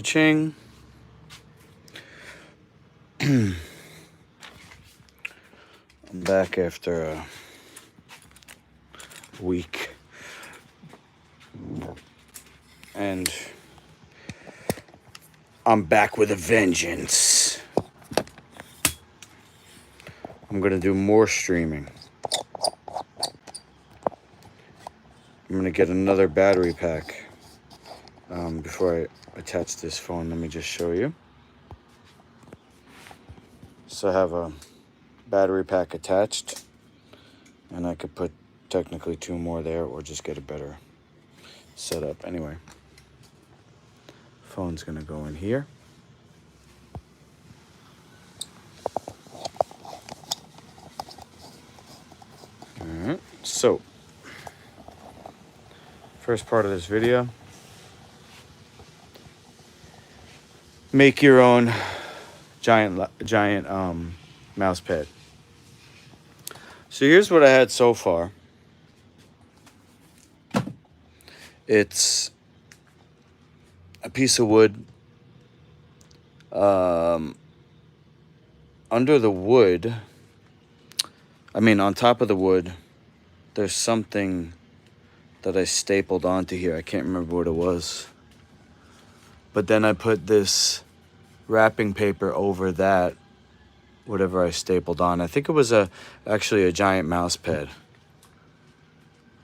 Ching. I'm back after a week, and I'm back with a vengeance. I'm gonna do more streaming. I'm gonna get another battery pack. Before I attach this phone, let me just show you. So I have a battery pack attached, and I could put technically 2 more there or just get a better setup. Anyway, phone's gonna go in here. Alright, so first part of this video, make your own giant mouse pad. So here's what I had so far. It's a piece of wood. Under the wood, on top of the wood, there's something that I stapled onto here. I can't remember what it was. But then I put this wrapping paper over that, whatever I stapled on. I think it was actually a giant mouse pad.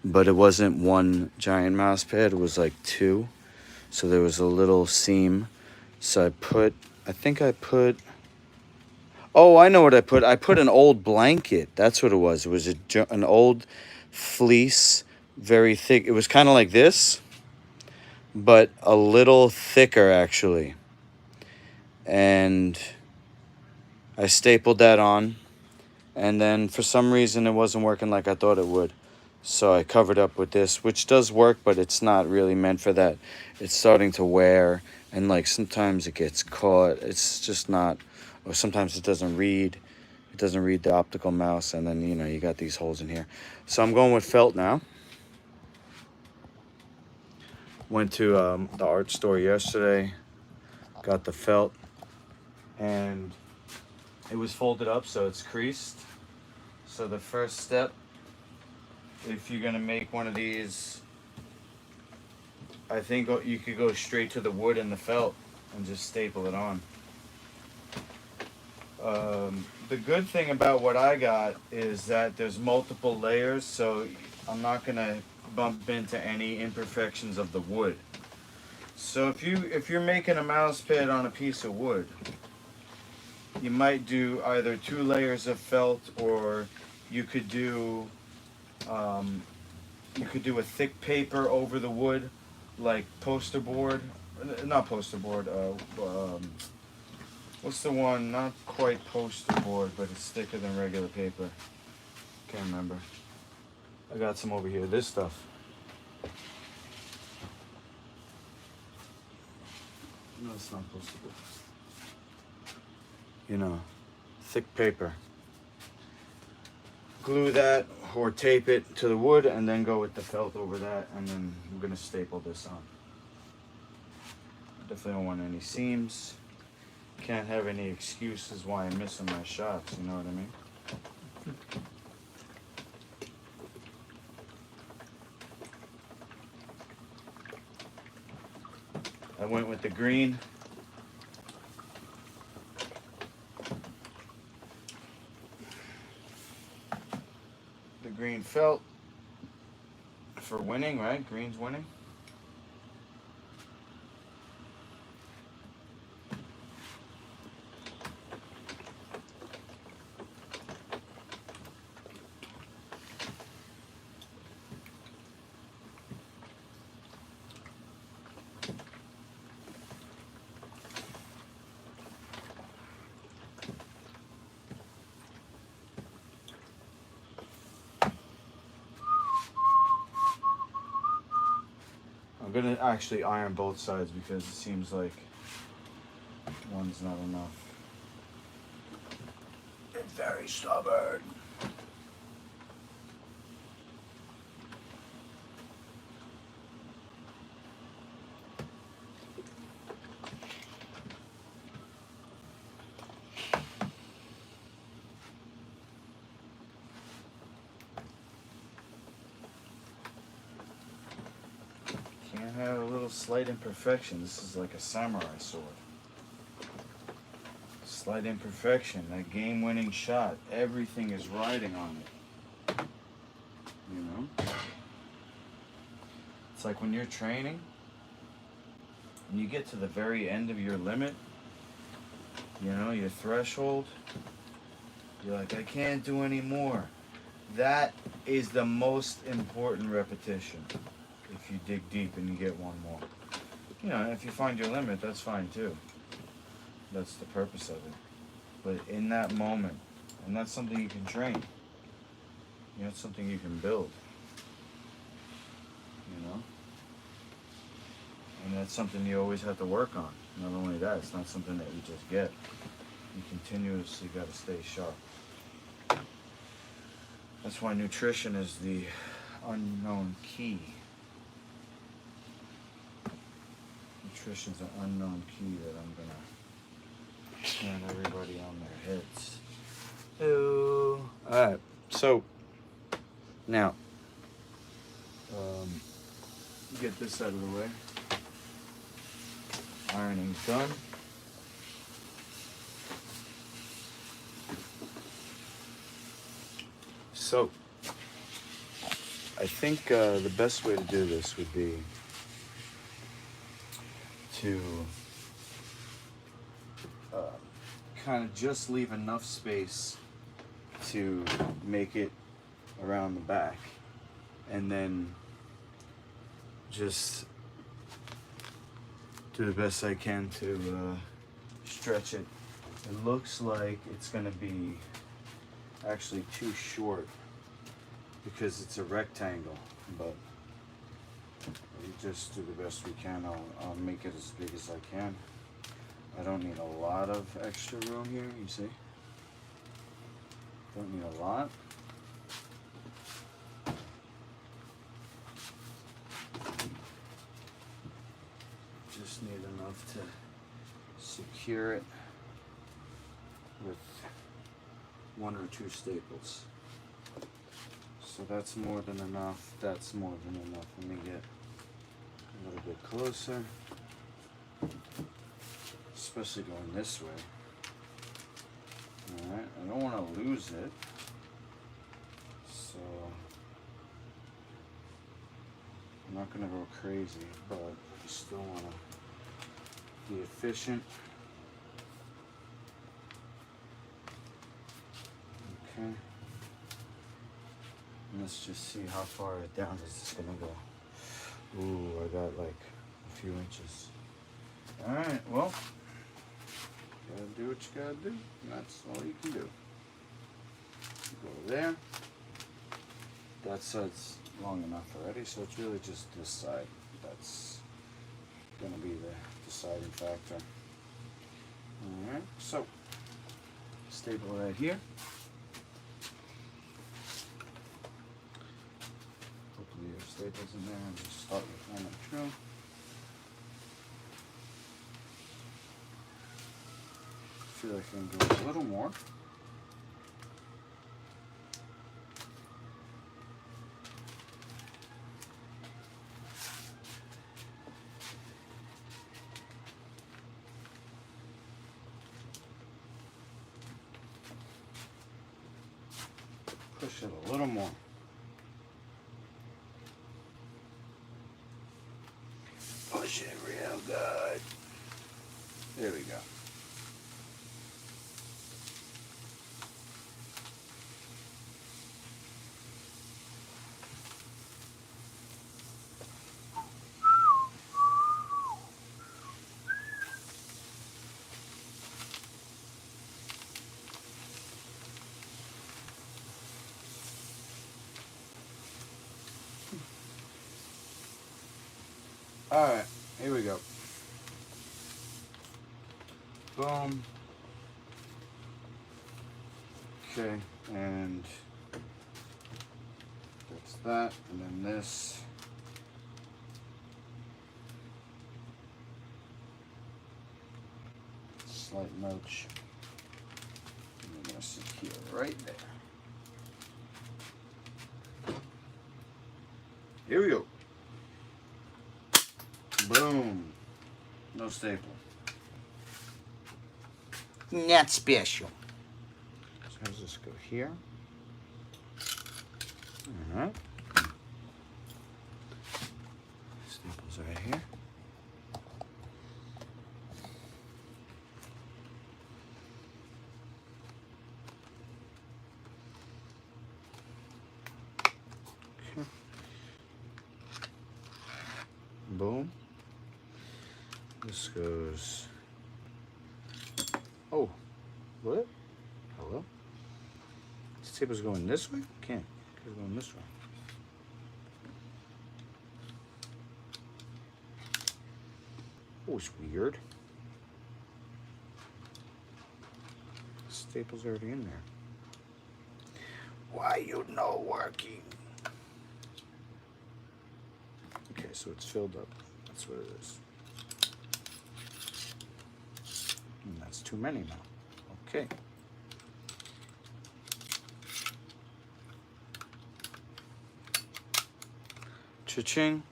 But it wasn't one giant mouse pad, it was like 2. So there was a little seam. So I know what I put. I put an old blanket. That's what it was. It was an old fleece, very thick. It was kind of like this, but a little thicker actually. And I stapled that on. And then for some reason it wasn't working like I thought it would. So I covered up with this, which does work, but it's not really meant for that. It's starting to wear, and like sometimes it gets caught. It's just not, or sometimes it doesn't read. It doesn't read the optical mouse, and then, you got these holes in here. So I'm going with felt now. Went to the art store yesterday, got the felt, and it was folded up, so it's creased. So the first step, if you're gonna make one of these, I think you could go straight to the wood and the felt and just staple it on. The good thing about what I got is that there's multiple layers, so I'm not gonna bump into any imperfections of the wood. So if you're making a mouse pad on a piece of wood, you might do either 2 layers of felt, or you could do a thick paper over the wood, like poster board. Not poster board. What's the one? Not quite poster board, but it's thicker than regular paper. Can't remember. I got some over here. This stuff. No, it's not poster board. Thick paper. Glue that or tape it to the wood and then go with the felt over that, and then I'm gonna staple this on. Definitely don't want any seams. Can't have any excuses why I'm missing my shots, you know what I mean? I went with the green. The green felt for winning, right? Green's winning. I'm gonna actually iron both sides because it seems like one's not enough. It's very stubborn. slight imperfection. This is like a samurai sword. Slight imperfection, that game-winning shot. Everything is riding on it. You know? It's like when you're training and you get to the very end of your limit, you know, your threshold, you're like, I can't do any more. That is the most important repetition. If you dig deep and you get one more. You know, if you find your limit, that's fine too. That's the purpose of it. But in that moment, and that's something you can train. You know, it's something you can build. You know? And that's something you always have to work on. Not only that, it's not something that you just get. You continuously got to stay sharp. That's why nutrition is the unknown key. Nutrition's an unknown key that I'm going to turn everybody on their heads. Oh. Alright, so now get this out of the way. Ironing's done. So I think the best way to do this would be to kind of just leave enough space to make it around the back, and then just do the best I can to stretch it. It looks like it's going to be actually too short because it's a rectangle, but we just do the best we can. I'll make it as big as I can. I don't need a lot of extra room here, you see? Don't need a lot. Just need enough to secure it with 1 or 2 staples. So that's more than enough. That's more than enough. Let me get a little bit closer. Especially going this way. Alright, I don't want to lose it. So I'm not going to go crazy, but I still want to be efficient. Okay. And let's just see how far down is this going to go. Ooh, I got like a few inches. Alright, well, gotta do what you gotta do, and that's all you can do. Go there. That side's long enough already, so it's really just this side that's gonna be the deciding factor. Alright, so staple that here. Hopefully your staples in there, and just start with one and through. I feel like I can go a little more. Push it a little more. Push it real good. There we go. Alright, here we go. Boom. Okay, and that's that, and then this. Slight notch. And I'm going to secure right there. Here we go. Boom. staple. Not special. So how does this go here? Alright. Staples right here. Okay. Boom. This goes. Oh, what? Hello? This table's going this way? Can't. It's going this way. Oh, it's weird. Staple's already in there. Why you no working? Okay, so it's filled up. That's what it is. And that's too many now. Okay. Cha-ching.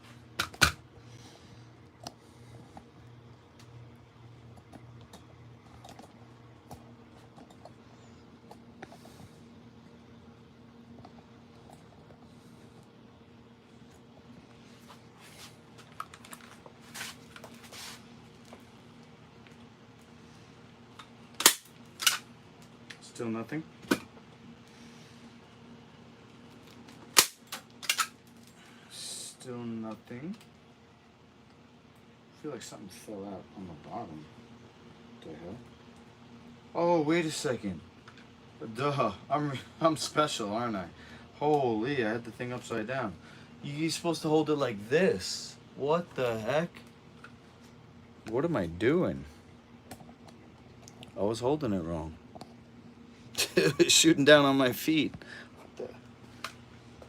Still nothing. Still nothing. I feel like something fell out on the bottom. What the hell? Oh, wait a second. Duh. I'm special, aren't I? Holy, I had the thing upside down. You're supposed to hold it like this. What the heck? What am I doing? I was holding it wrong. Shooting down on my feet. What the?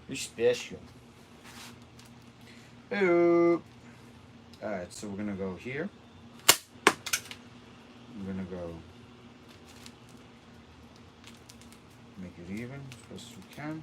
You're special. Hey. Alright, so we're gonna go here. We're gonna go make it even as best as we can.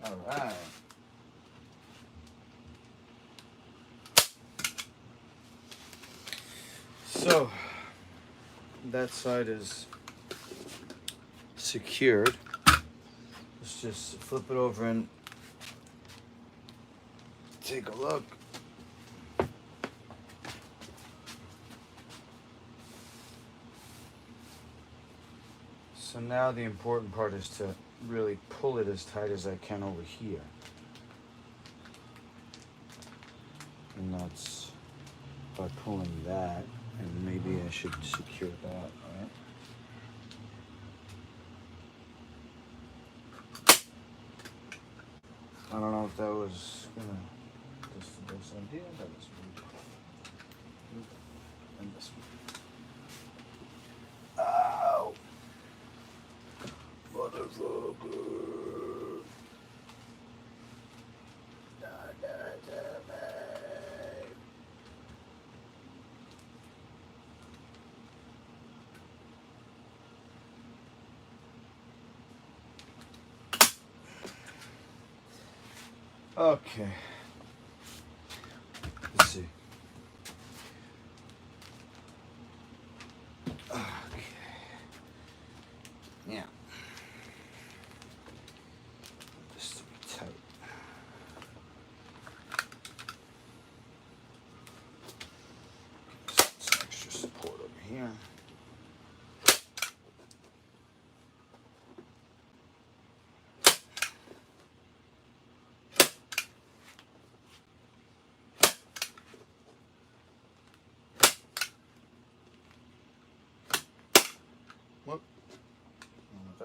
All right. So that side is secured. Let's just flip it over and take a look. So now the important part is to really pull it as tight as I can over here. And that's by pulling that, and maybe I should secure that, right? I don't know if that was gonna just the best idea, but it's and this one. Ow! Motherfucker! Okay. Let's see. Okay. Yeah.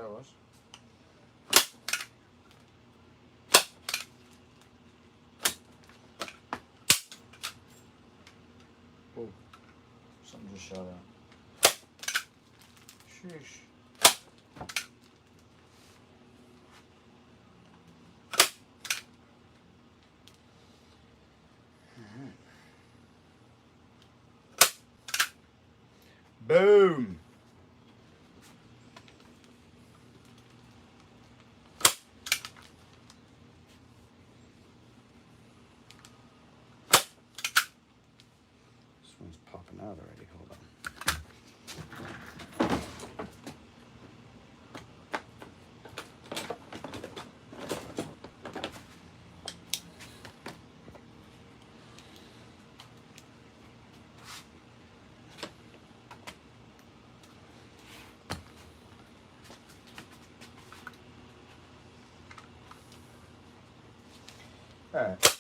it was. Oh, something just shot out. Sheesh. Boom! This one's popping out already. Hold on. Alright,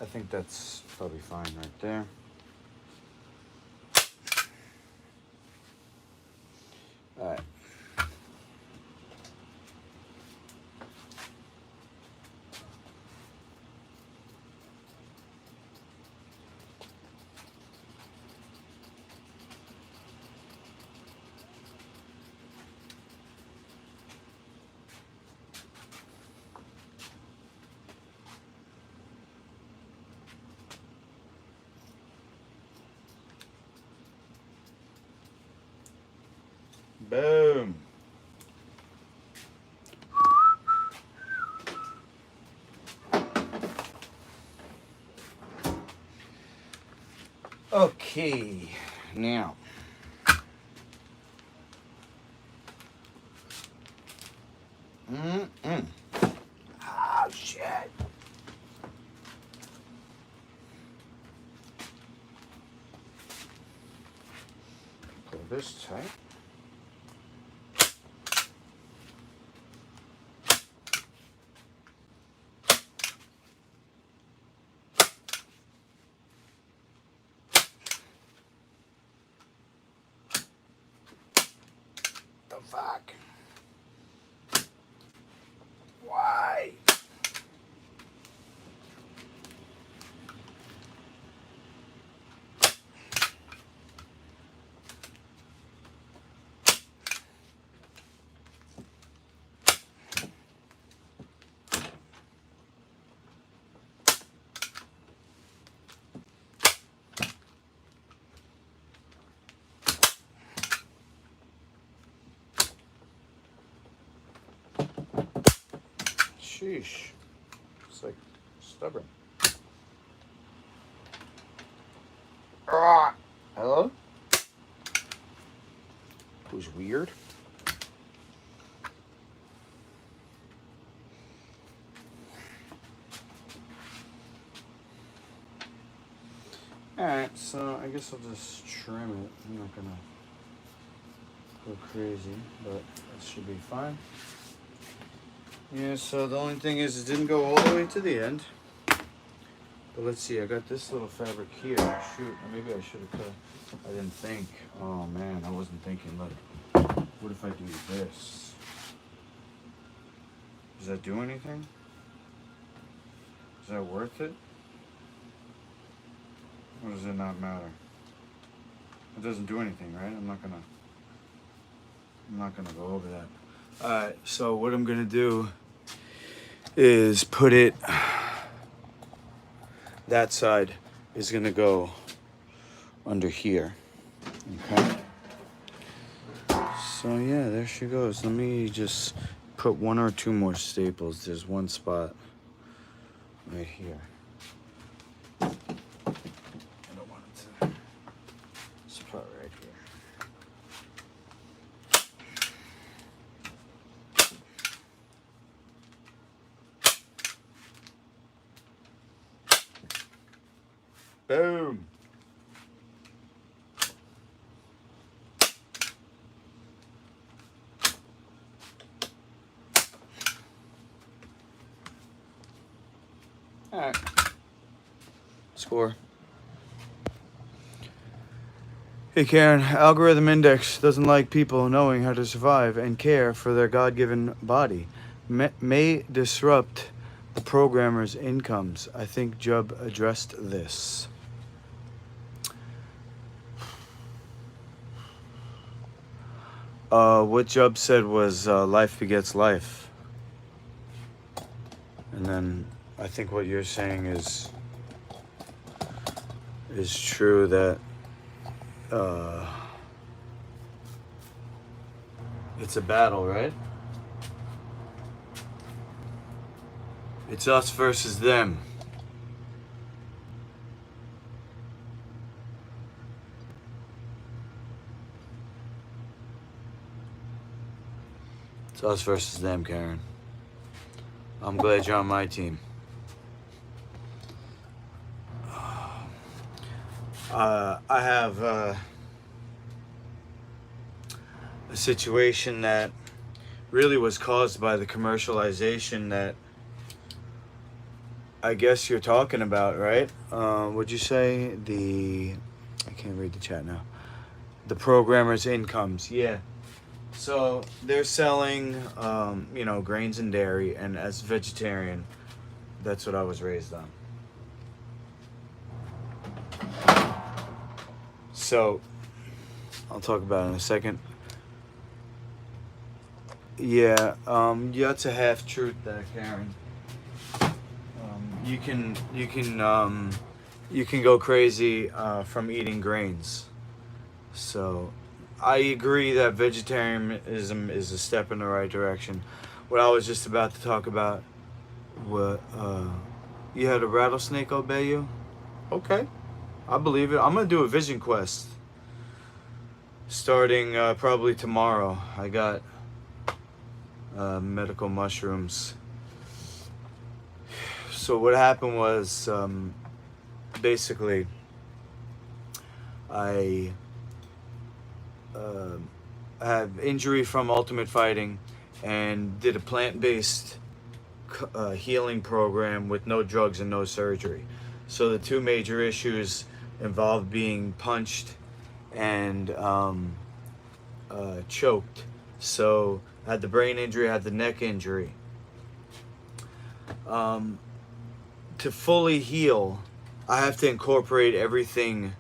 I think that's probably fine right there. Alright. Boom. Okay, now. Oh, shit. Pull this tight. The fuck? Why? Sheesh. It's like stubborn. Hello? Who's weird? Alright, so I guess I'll just trim it. I'm not gonna go crazy, but that should be fine. Yeah, so the only thing is it didn't go all the way to the end. But let's see, I got this little fabric here. Shoot, maybe I should have cut. I didn't think. Oh man, I wasn't thinking. Look, what if I do this? Does that do anything? Is that worth it? Or does it not matter? It doesn't do anything, right? I'm not gonna go over that. Alright, so what I'm gonna do is put it, that side is gonna go under here. Okay. So yeah, there she goes. Let me just put one or two more staples. There's one spot right here. I don't want it to. Spot right here. Boom. All right. Score. Hey Karen, algorithm index doesn't like people knowing how to survive and care for their God-given body. May disrupt the programmer's incomes. I think Jub addressed this. What Jub said was life begets life. And then I think what you're saying is true, that it's a battle, right? It's us versus them. It's us versus them, Karen. I'm glad you're on my team. I have a situation that really was caused by the commercialization that I guess you're talking about, right? Would you say I can't read the chat now. The programmer's incomes, yeah. So they're selling, grains and dairy, and as a vegetarian, that's what I was raised on. So I'll talk about it in a second. Yeah, that's a half truth there, Karen. You can go crazy from eating grains. So I agree that vegetarianism is a step in the right direction. What I was just about to talk about, what you had a rattlesnake obey you? Okay, I believe it. I'm gonna do a vision quest starting probably tomorrow. I got medical mushrooms. So what happened was basically I had injury from Ultimate Fighting and did a plant-based healing program with no drugs and no surgery. So the two major issues involved being punched and choked. So I had the brain injury, I had the neck injury. To fully heal, I have to incorporate everything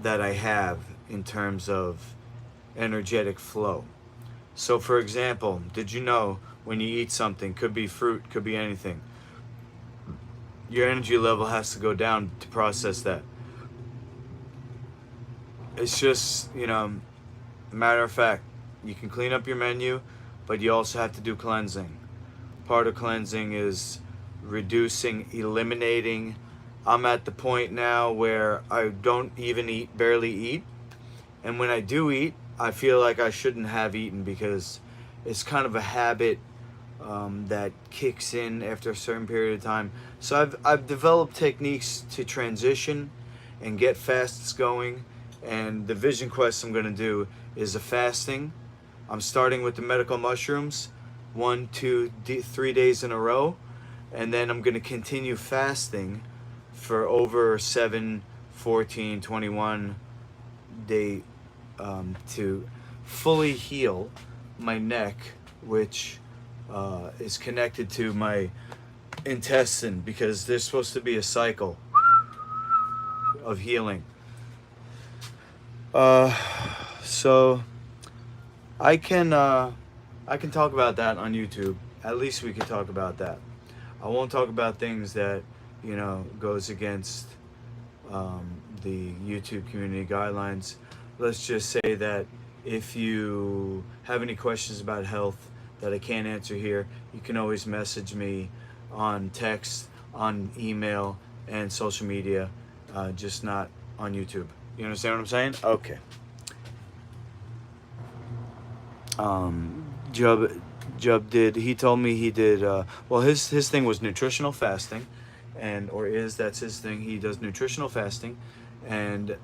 that I have in terms of energetic flow. So for example, did you know when you eat something, could be fruit, could be anything, your energy level has to go down to process that. It's just, matter of fact, you can clean up your menu, but you also have to do cleansing. Part of cleansing is reducing, eliminating. I'm at the point now where I don't even eat, barely eat. And when I do eat, I feel like I shouldn't have eaten because it's kind of a habit that kicks in after a certain period of time. So I've developed techniques to transition and get fasts going. And the vision quest I'm going to do is a fasting. I'm starting with the medical mushrooms, 1, 2, 3 days in a row. And then I'm going to continue fasting for over 7, 14, 21 day to fully heal my neck, which is connected to my intestine, because there's supposed to be a cycle of healing. So I can talk about that on YouTube. At least we can talk about that. I won't talk about things that goes against the YouTube community guidelines. Let's just say that if you have any questions about health that I can't answer here, you can always message me on text, on email, and social media, just not on YouTube. You understand what I'm saying? Okay. Jub did. He told me he did. Well, his thing was nutritional fasting, that's his thing. He does nutritional fasting, and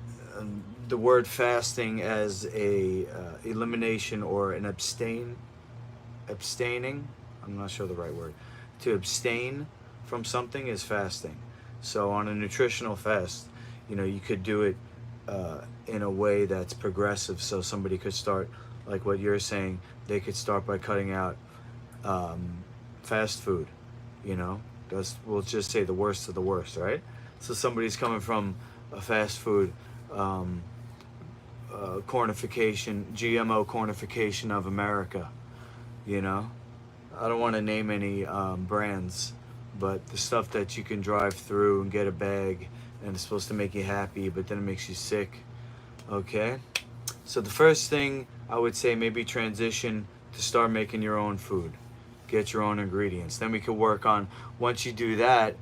the word fasting as a elimination or an abstaining. I'm not sure the right word. To abstain from something is fasting. So on a nutritional fast, you could do it in a way that's progressive, so somebody could start, like what you're saying, they could start by cutting out fast food, you know. That's, we'll just say, the worst of the worst, right? So somebody's coming from a fast food um, cornification, GMO cornification of America, you know. I don't want to name any brands, but the stuff that you can drive through and get a bag and it's supposed to make you happy, but then it makes you sick. Okay? So the first thing I would say, maybe transition to start making your own food. Get your own ingredients. Then we could work on, once you do that,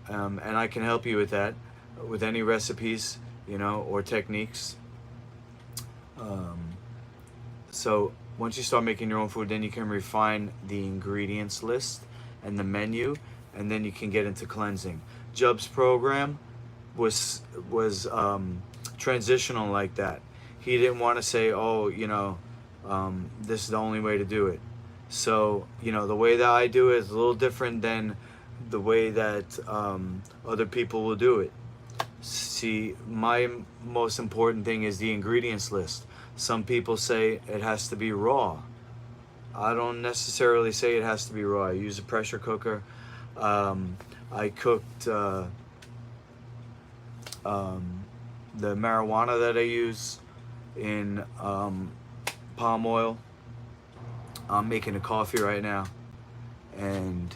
and I can help you with that, with any recipes, you know, or techniques. So once you start making your own food, then you can refine the ingredients list and the menu, and then you can get into cleansing. Jub's program was transitional like that. He didn't want to say, oh, you know, this is the only way to do it. So, you know, the way that I do it is a little different than the way that other people will do it. See, my most important thing is the ingredients list. Some people say it has to be raw. I don't necessarily say it has to be raw. I use a pressure cooker. I cooked the marijuana that I use in palm oil. I'm making a coffee right now, and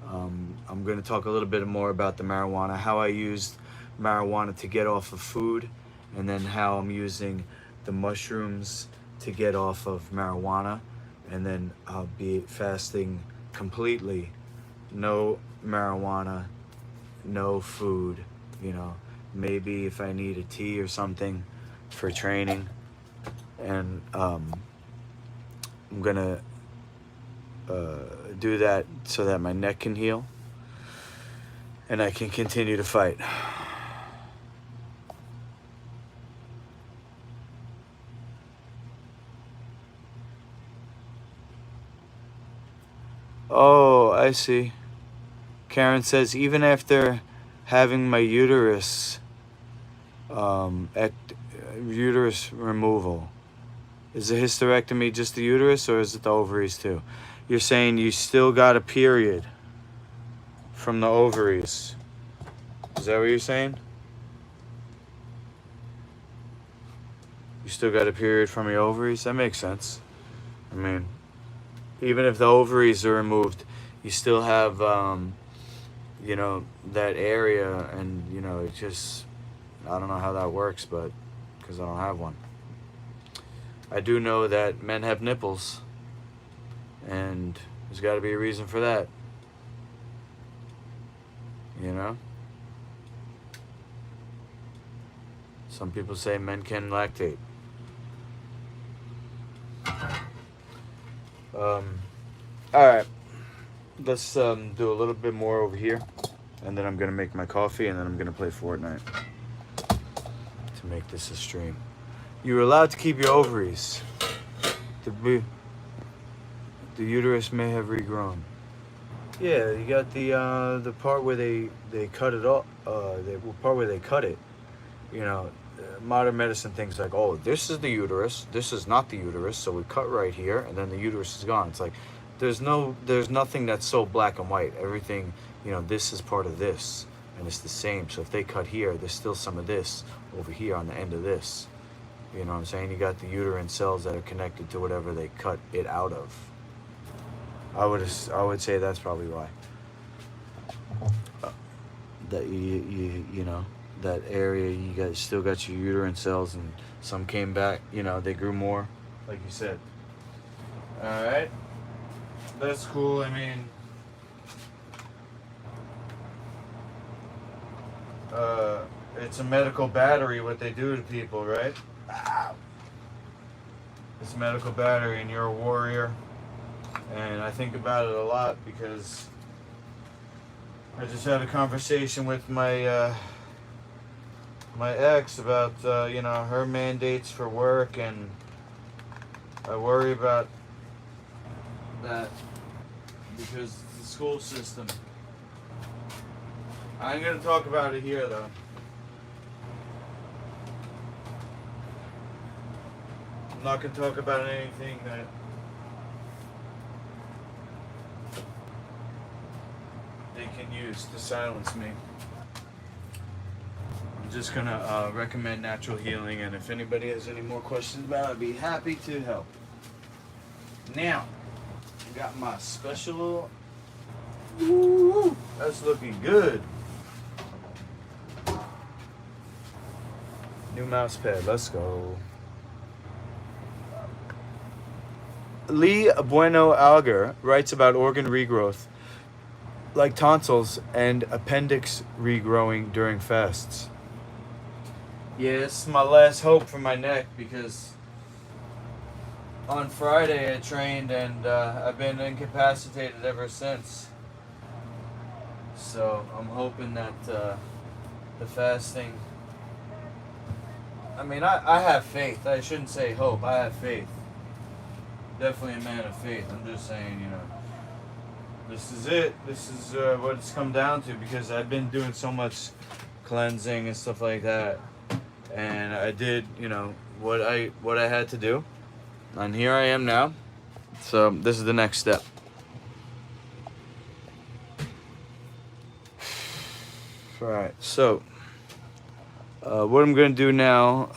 I'm going to talk a little bit more about the marijuana, how I used marijuana to get off of food, and then how I'm using the mushrooms to get off of marijuana, and then I'll be fasting completely. No marijuana, no food, you know, maybe if I need a tea or something for training. And I'm gonna do that so that my neck can heal and I can continue to fight. Oh, I see. Karen says, even after having my uterus uterus removal, is the hysterectomy just the uterus, or is it the ovaries too? You're saying you still got a period from the ovaries. Is that what you're saying? You still got a period from your ovaries? That makes sense. I mean, even if the ovaries are removed, you still have, you know, that area, and, you know, it just, I don't know how that works, but, because I don't have one. I do know that men have nipples, and there's got to be a reason for that. You know? Some people say men can lactate. Alright. Let's do a little bit more over here, and then I'm going to make my coffee, and then I'm going to play Fortnite to make this a stream. You're allowed to keep your ovaries. The uterus may have regrown. Yeah, you got the part where they cut it off. The part where they cut it. You know, modern medicine thinks like, oh, this is the uterus. This is not the uterus. So we cut right here, and then the uterus is gone. It's like there's nothing that's so black and white. Everything, you know, this is part of this, and it's the same. So if they cut here, there's still some of this over here on the end of this. You know what I'm saying? You got the uterine cells that are connected to whatever they cut it out of. I would say that's probably why. That you know, that area, you guys still got your uterine cells, and some came back. You know, they grew more, like you said. All right, that's cool. I mean, it's a medical battery what they do to people, right? It's a medical battery, and you're a warrior. And I think about it a lot because I just had a conversation with my my ex about you know, her mandates for work, and I worry about that because the school system. I ain't gonna talk about it here though. I'm not going to talk about anything that they can use to silence me. I'm just going to recommend natural healing, and if anybody has any more questions about it, I'd be happy to help. Now, I got my special. Woo, that's looking good. New mouse pad, let's go. Lee Bueno Alger writes about organ regrowth, like tonsils and appendix regrowing during fasts. Yeah, it's my last hope for my neck because on Friday I trained and I've been incapacitated ever since. So I'm hoping that the fasting. I mean, I have faith. I shouldn't say hope. I have faith. Definitely a man of faith. I'm just saying, you know, this is it. This is what it's come down to because I've been doing so much cleansing and stuff like that, and I did, you know, what I had to do, and here I am now. So this is the next step. All right. So what I'm gonna do now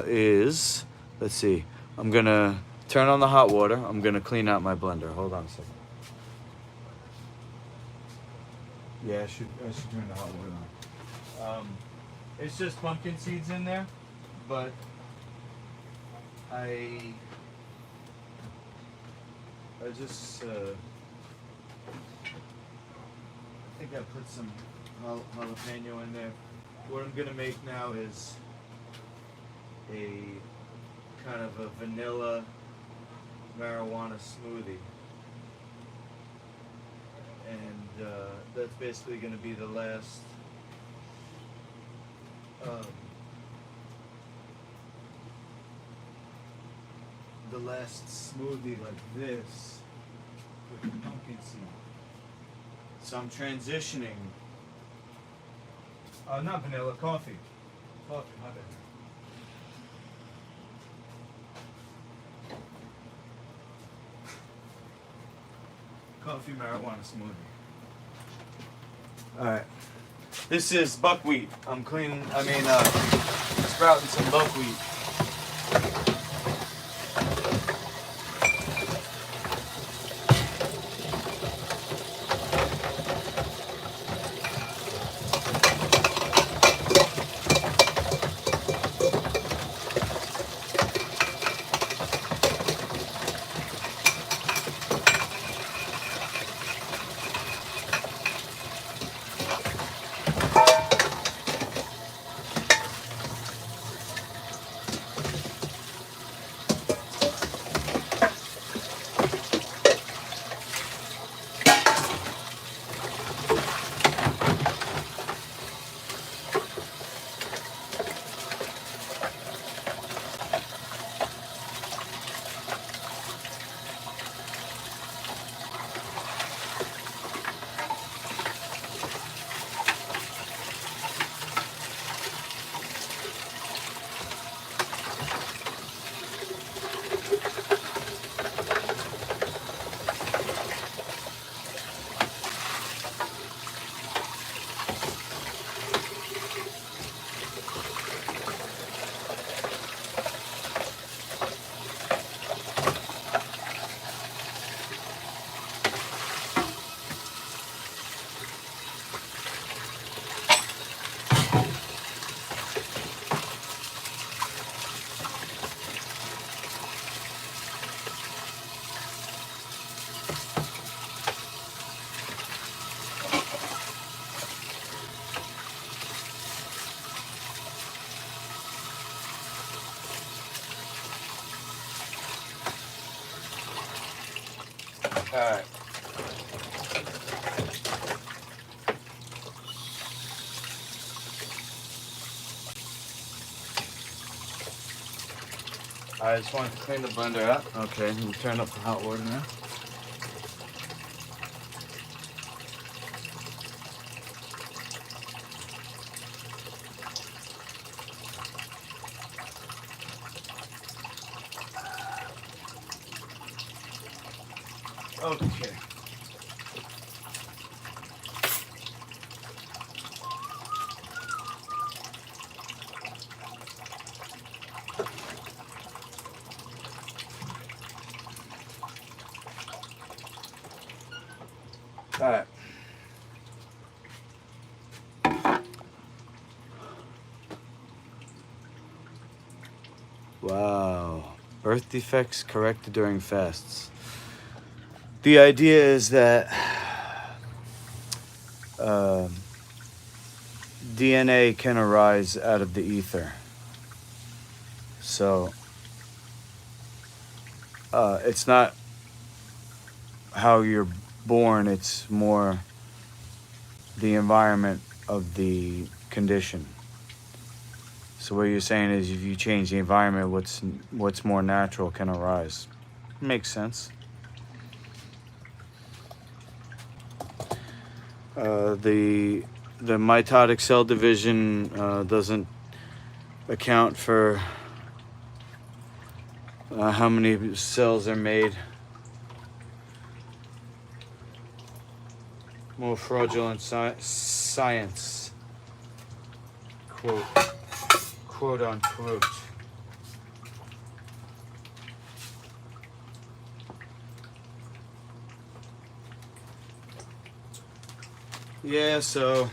is, let's see. I'm gonna turn on the hot water. I'm gonna clean out my blender. Hold on a second. Yeah, I should turn the hot water on. It's just pumpkin seeds in there, but I just I think I put some jalapeno in there. What I'm gonna make now is a kind of a vanilla marijuana smoothie, and that's basically going to be the last smoothie like this with the pumpkin seed. So I'm transitioning. Not vanilla, coffee. Coffee, my bad. Coffee marijuana smoothie. Alright. This is buckwheat. I'm sprouting some buckwheat. Alright. I just wanted to clean the blender up. Okay, let me turn up the hot water now. Okay. All right. Wow. Birth defects corrected during fasts. The idea is that DNA can arise out of the ether. So it's not how you're born, it's more the environment of the condition. So what you're saying is if you change the environment, what's more natural can arise. Makes sense. The mitotic cell division doesn't account for how many cells are made. More fraudulent science, quote unquote. Yeah, so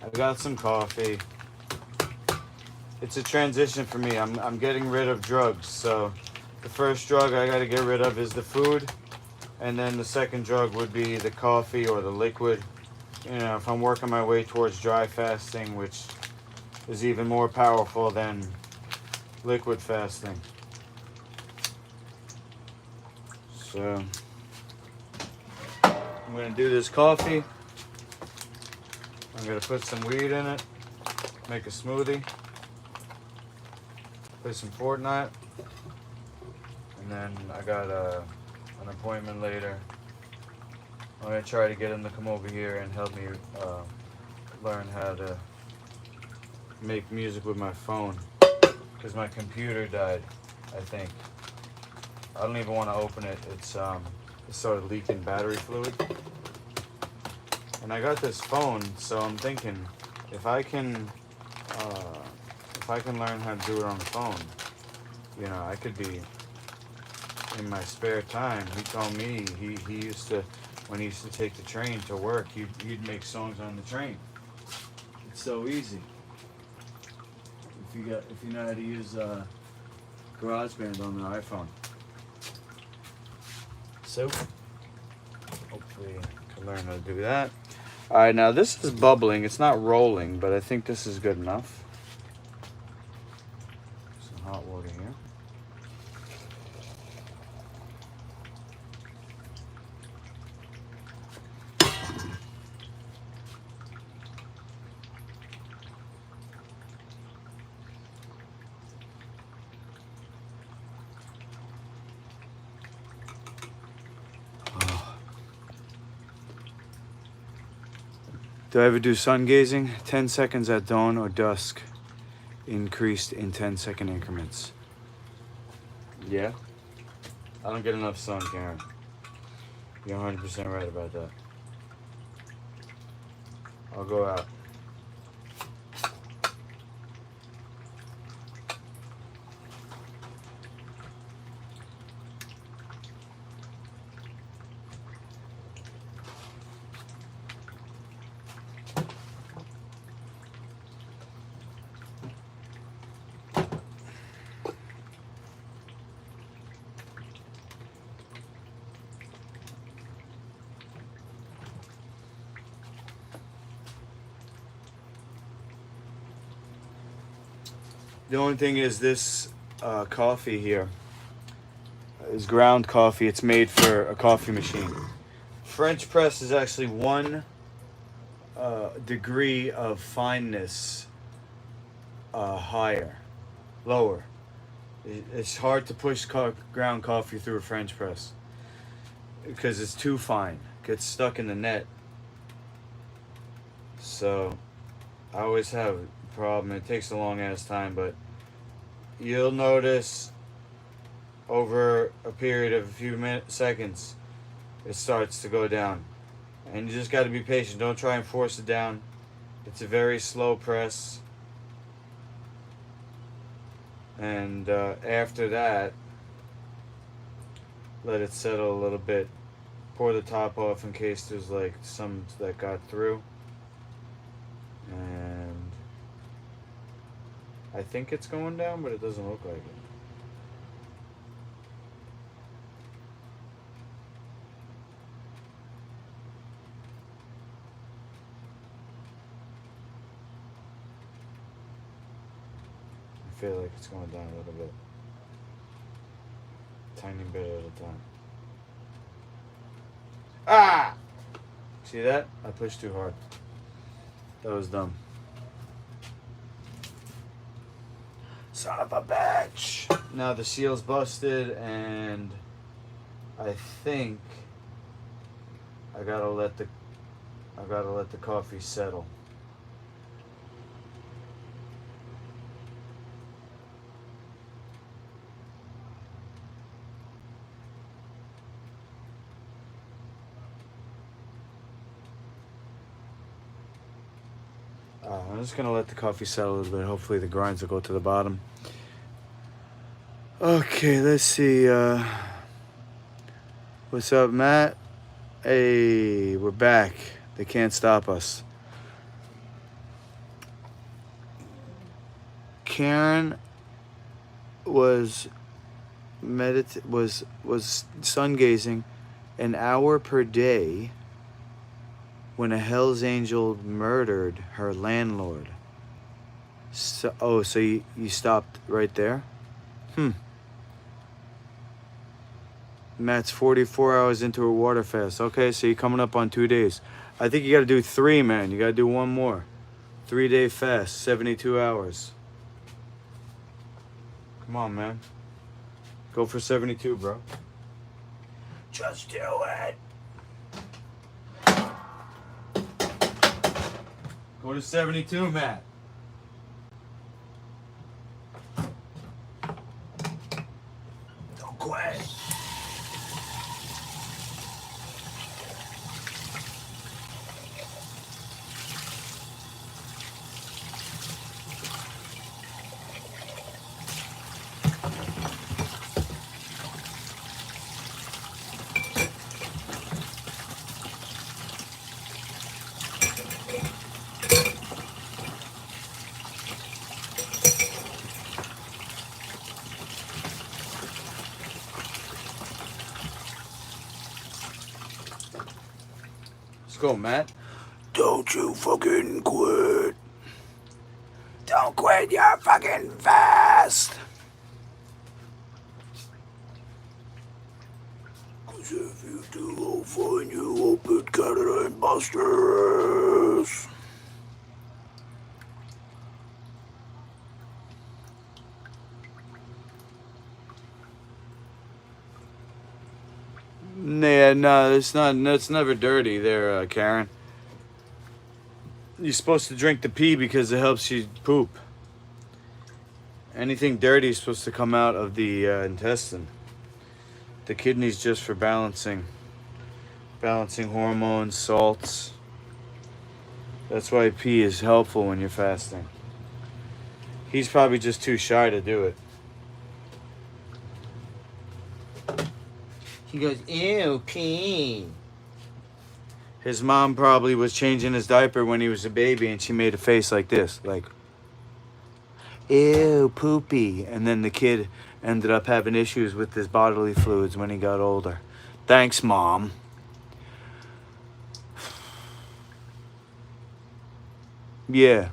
I got some coffee. It's a transition for me. I'm getting rid of drugs. So the first drug I got to get rid of is the food, and then the second drug would be the coffee or the liquid. You know, if I'm working my way towards dry fasting, which is even more powerful than liquid fasting. So I'm gonna do this coffee. I'm gonna put some weed in it, make a smoothie, play some Fortnite, and then I got an appointment later. I'm gonna try to get him to come over here and help me learn how to make music with my phone, because my computer died, I think. I don't even want to open it. It started leaking battery fluid. And I got this phone, so I'm thinking if I can learn how to do it on the phone, you know, I could be in my spare time. He told me he used to, when he used to take the train to work, he'd make songs on the train. It's so easy. If you know how to use GarageBand on the iPhone. So hopefully I can learn how to do that. All right, now this is bubbling. It's not rolling, but I think this is good enough. Some hot water here. Do I ever do sun gazing? 10 seconds at dawn or dusk, increased in 10-second increments. Yeah? I don't get enough sun, Karen. You're 100% right about that. I'll go out. The only thing is this coffee here is ground coffee. It's made for a coffee machine. French press is actually one degree of fineness lower. It's hard to push ground coffee through a French press because it's too fine. It gets stuck in the net. So I always have a problem. It takes a long ass time, but you'll notice over a period of a few seconds, it starts to go down. And you just got to be patient. Don't try and force it down. It's a very slow press. And after that, let it settle a little bit. Pour the top off in case there's like some that got through. And I think it's going down, but it doesn't look like it. I feel like it's going down a little bit. Tiny bit at a time. Ah! See that? I pushed too hard. That was dumb. Son of a bitch! Now the seal's busted, and I think I gotta let the coffee settle. I'm just gonna let the coffee settle a little bit. Hopefully the grinds will go to the bottom. Okay, let's see. What's up, Matt? Hey, we're back. They can't stop us. Karen was sun gazing an hour per day when a Hell's Angel murdered her landlord. So you stopped right there? Matt's 44 hours into a water fast. Okay, so you're coming up on 2 days. I think you got to do 3, man. You got to do one more. 3-day fast, 72 hours. Come on, man. Go for 72, bro. Just do it. Go to 72, Matt. Don't quit. Let's go, Matt. Don't you fucking quit. Don't quit your fucking fast. Cause if you do, I'll find you up at Canada and Buster's. Yeah, no, it's not. It's never dirty there, Karen. You're supposed to drink the pee because it helps you poop. Anything dirty is supposed to come out of the intestine. The kidney's just for balancing hormones, salts. That's why pee is helpful when you're fasting. He's probably just too shy to do it. He goes, ew, pee. His mom probably was changing his diaper when he was a baby, and she made a face like this, like, ew, poopy. And then the kid ended up having issues with his bodily fluids when he got older. Thanks, Mom. Yeah.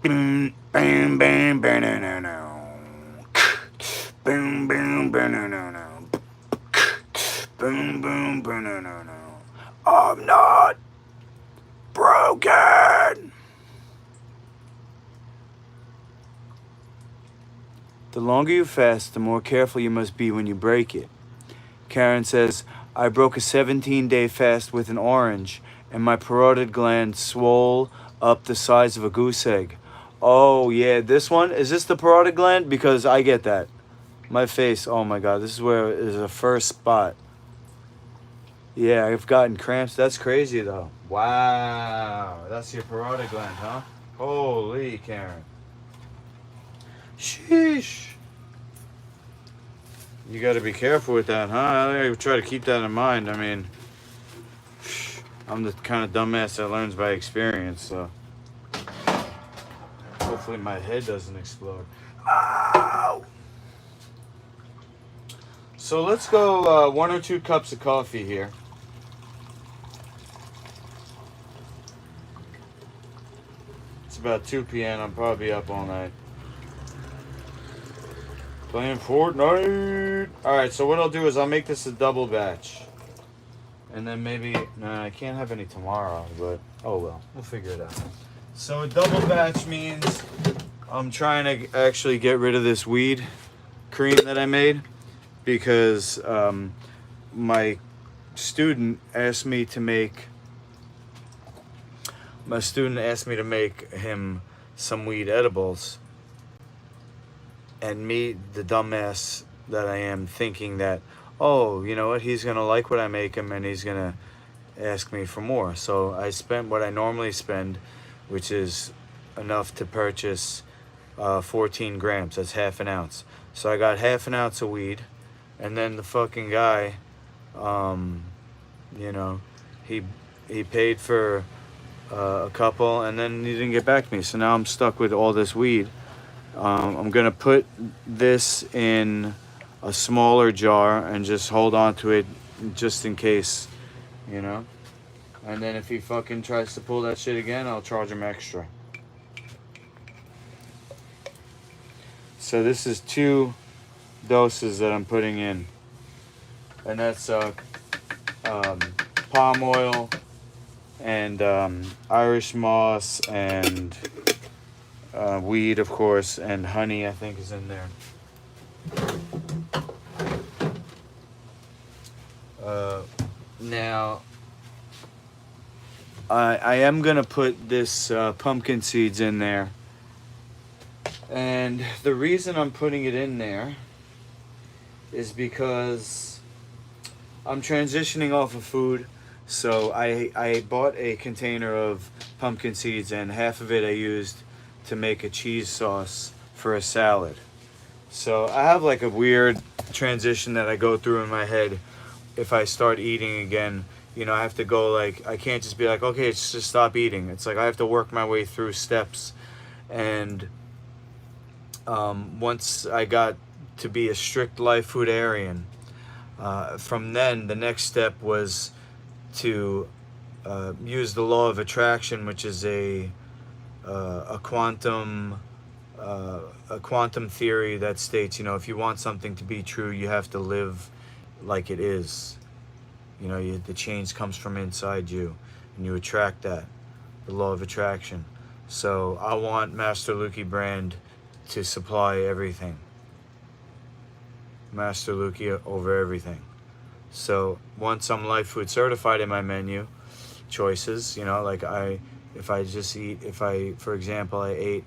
Boom, bam, bam, bam, no, no, no. Boom, boom, bam, no, no, no. Boom, boom, boom, no, no, no. I'm not broken. The longer you fast, the more careful you must be when you break it. Karen says, I broke a 17-day fast with an orange, and my parotid gland swole up the size of a goose egg. Oh, yeah, this one? Is this the parotid gland? Because I get that. My face, oh my God, this is where is the first spot. Yeah, I've gotten cramps. That's crazy though. Wow, that's your parotid gland, huh? Holy Karen. Sheesh. You got to be careful with that, huh? I try to keep that in mind. I mean, I'm the kind of dumbass that learns by experience, so hopefully my head doesn't explode. Ow! So let's go 1 or 2 cups of coffee here. It's about 2 p.m. I'm probably up all night. Playing Fortnite. Alright, so what I'll do is I'll make this a double batch. And then maybe, nah, I can't have any tomorrow, but oh well, we'll figure it out. So a double batch means I'm trying to actually get rid of this weed cream that I made because my student asked me to make him some weed edibles, and me, the dumbass that I am, thinking that, oh, you know what, he's gonna like what I make him and he's gonna ask me for more. So I spent what I normally spend, which is enough to purchase 14 grams. That's half an ounce. So I got half an ounce of weed, and then the fucking guy, you know, he paid for a couple, and then he didn't get back to me. So now I'm stuck with all this weed. I'm gonna put this in a smaller jar and just hold on to it just in case, you know. And then if he fucking tries to pull that shit again, I'll charge him extra. So this is 2 doses that I'm putting in, and that's palm oil and Irish moss and weed, of course, and honey, I think, is in there. Now, I am gonna put this pumpkin seeds in there, and the reason I'm putting it in there is because I'm transitioning off of food. So I bought a container of pumpkin seeds, and half of it I used to make a cheese sauce for a salad. So I have like a weird transition that I go through in my head. If I start eating again, you know, I have to go, like, I can't just be like, okay, it's just stop eating. It's like I have to work my way through steps. And once I got to be a strict life foodarian, from then the next step was to use the law of attraction, which is a quantum theory that states, you know, if you want something to be true, you have to live like it is. You know, the change comes from inside you, and you attract that, the law of attraction. So I want Master Lukey brand to supply everything. Master Lukey over everything. So once I'm life food certified in my menu choices, you know, like for example, I ate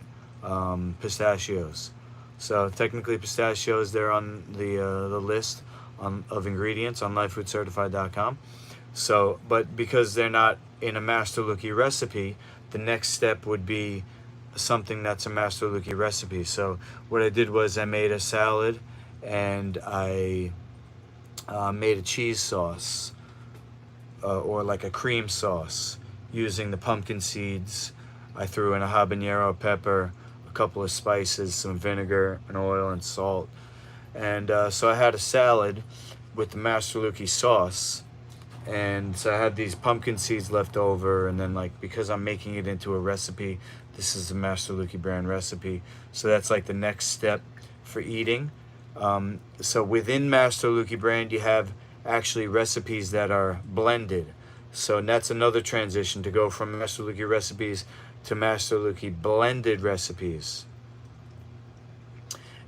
pistachios. So technically pistachios, they're on the list of ingredients on lifefoodcertified.com. So, but because they're not in a Master Lukey recipe, the next step would be something that's a Master Lukey recipe. So what I did was I made a salad, and I made a cheese sauce, or like a cream sauce, using the pumpkin seeds. I threw in a habanero pepper, a couple of spices, some vinegar and oil and salt. And so I had a salad with the Master Lukey sauce. And so I had these pumpkin seeds left over, and then, like, because I'm making it into a recipe, this is the Master Lukey brand recipe. So that's like the next step for eating. So within Master Lukey brand, you have actually recipes that are blended. So that's another transition, to go from Master Lukey recipes to Master Lukey blended recipes.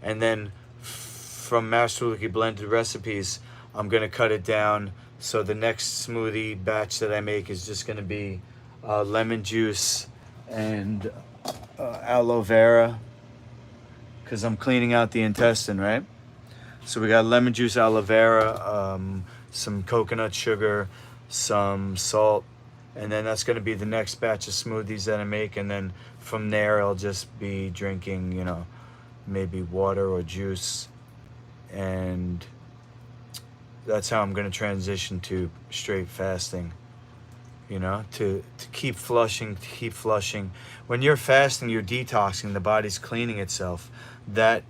And then from Master Lukey blended recipes, I'm going to cut it down. So the next smoothie batch that I make is just going to be lemon juice and aloe vera, because I'm cleaning out the intestine, right? So we got lemon juice, aloe vera, some coconut sugar, some salt, and then that's going to be the next batch of smoothies that I make. And then from there, I'll just be drinking, you know, maybe water or juice, and that's how I'm going to transition to straight fasting. You know, to keep flushing, to keep flushing. When you're fasting, you're detoxing. The body's cleaning itself. That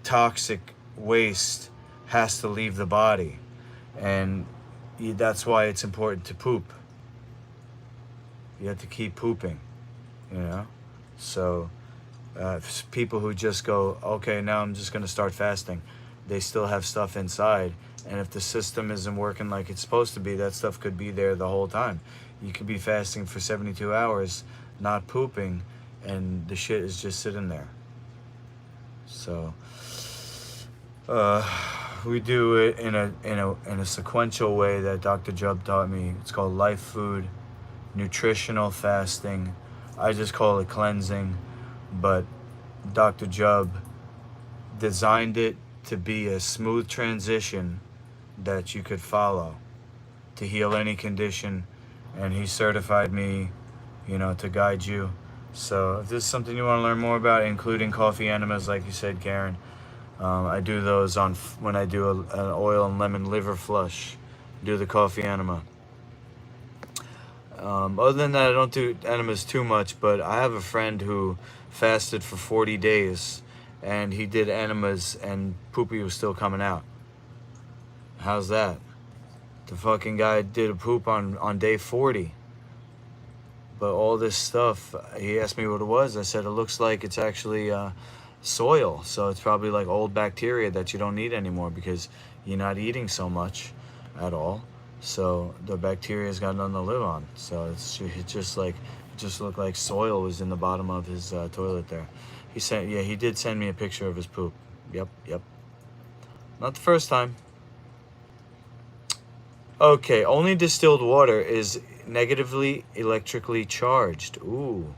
toxic waste has to leave the body, and that's why it's important to poop. You have to keep pooping, you know. So people who just go, okay, now I'm just going to start fasting, they still have stuff inside, and if the system isn't working like it's supposed to be, that stuff could be there the whole time. You could be fasting for 72 hours not pooping, and the shit is just sitting there. So we do it in a sequential way that Dr. Jubb taught me. It's called life food, nutritional fasting. I just call it cleansing, but Dr. Jubb designed it to be a smooth transition that you could follow to heal any condition, and he certified me, you know, to guide you. So if this is something you want to learn more about, including coffee enemas, like you said, Karen, I do those on when I do an oil and lemon liver flush. Do the coffee enema. Other than that, I don't do enemas too much, but I have a friend who fasted for 40 days, and he did enemas, and poopy was still coming out. How's that? The fucking guy did a poop on day 40. But all this stuff, he asked me what it was. I said, it looks like it's actually soil. So it's probably like old bacteria that you don't need anymore because you're not eating so much at all. So the bacteria's got nothing to live on. So it just looked like soil was in the bottom of his toilet there. He did send me a picture of his poop. Yep. Not the first time. Okay, only distilled water is negatively electrically charged. Ooh.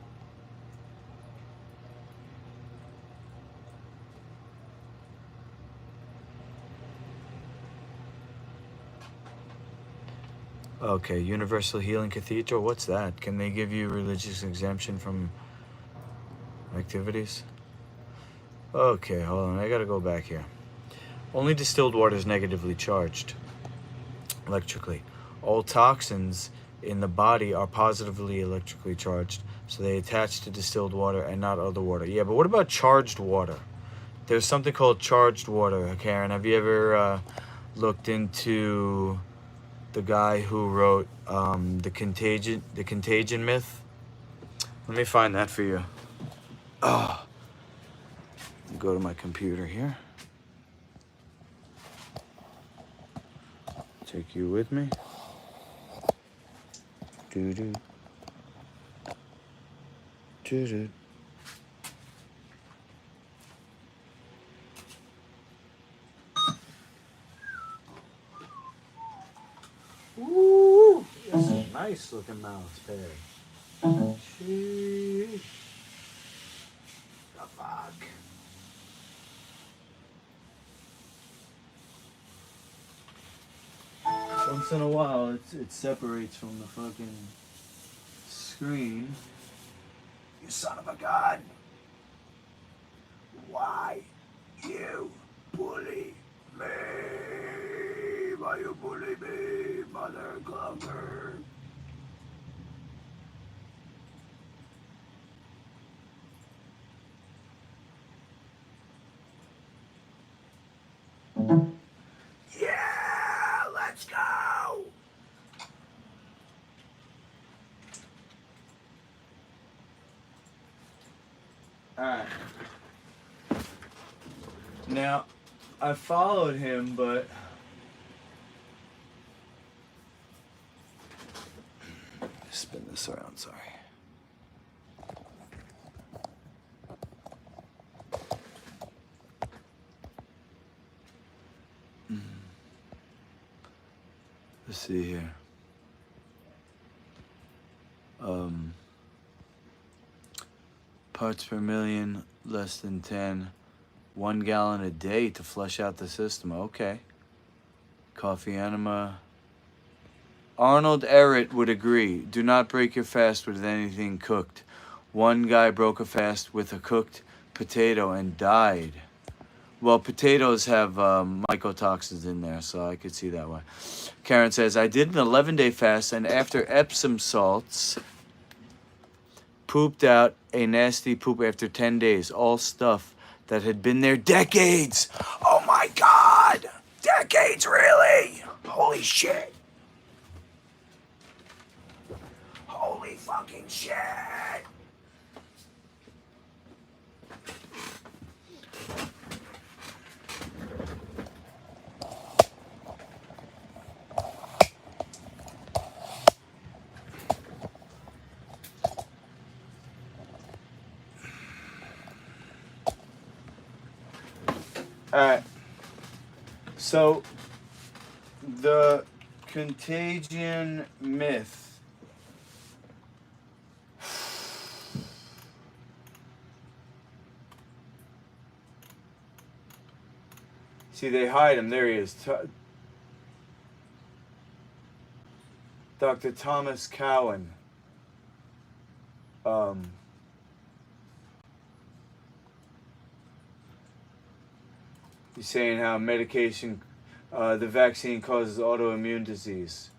Okay, Universal Healing Cathedral, what's that? Can they give you religious exemption from activities? Okay, hold on, I gotta go back here. Only distilled water is negatively charged electrically. All toxins in the body are positively electrically charged, so they attach to distilled water and not other water. Yeah, but what about charged water? There's something called charged water, Karen. Have you ever looked into the guy who wrote the Contagion Myth? Let me find that for you. Oh, go to my computer here. Take you with me. Doo-doo. Doo-doo. Ooh, that's a nice looking mouse pad. Sheesh. The fuck. Once in a while, it separates from the fucking screen. You son of a gun. Why you bully me? Why you bully me, mother clubber? Yeah, let's go. Alright. Now, I followed him, but spin this around, sorry. Let's see here. Parts per million, less than 10. 1 gallon a day to flush out the system. Okay. Coffee enema. Arnold Ehret would agree. Do not break your fast with anything cooked. One guy broke a fast with a cooked potato and died. Well, potatoes have mycotoxins in there, so I could see that way. Karen says, I did an 11-day fast, and after Epsom salts, pooped out a nasty poop after 10 days. All stuff that had been there decades. Oh my God! Decades, really? Holy shit. Holy fucking shit. Alright. So, the contagion myth. See, they hide him. There he is. Dr. Thomas Cowan. He's saying how medication, the vaccine causes autoimmune disease.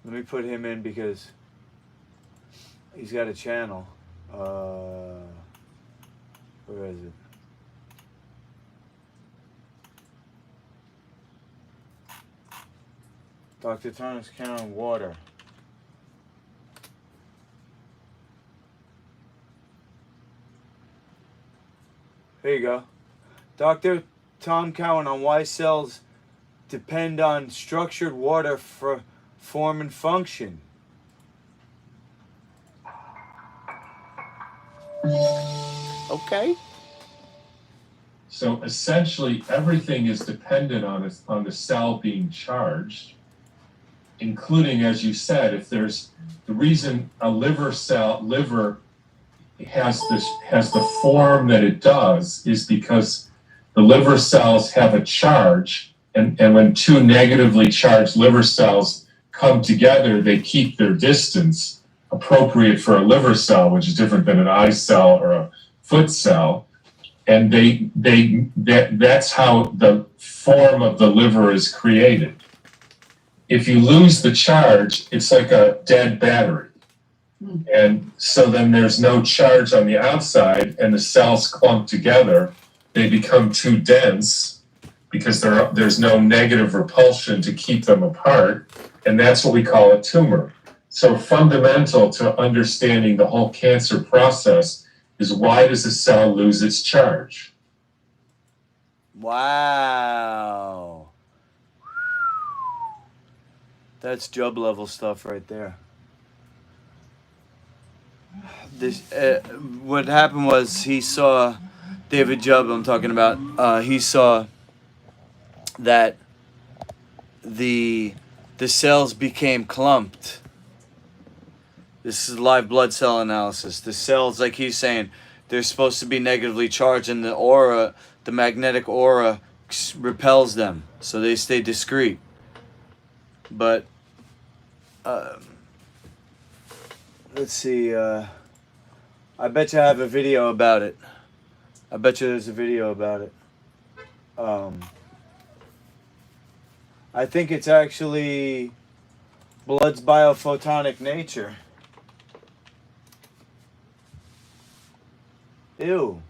Let me put him in because he's got a channel. Where is it? Dr. Thomas Cowan water. Here you go. Dr. Tom Cowan on why cells depend on structured water for form and function. Okay. So essentially, everything is dependent on the cell being charged, including, as you said, if there's the reason a liver has the form that it does is because the liver cells have a charge, and when two negatively charged liver cells come together, they keep their distance appropriate for a liver cell, which is different than an eye cell or a foot cell. And that's how the form of the liver is created. If you lose the charge, it's like a dead battery. And so then there's no charge on the outside and the cells clump together. They become too dense because there's no negative repulsion to keep them apart. And that's what we call a tumor. So fundamental to understanding the whole cancer process is why does a cell lose its charge? Wow. That's Job level stuff right there. This what happened was he saw David Jubb. I'm talking about. He saw that the cells became clumped. This is live blood cell analysis. The cells, like he's saying, they're supposed to be negatively charged, and the aura, the magnetic aura, repels them, so they stay discrete. But let's see. I bet you I have a video about it. I bet you there's a video about it. I think it's actually blood's biophotonic nature. Ew.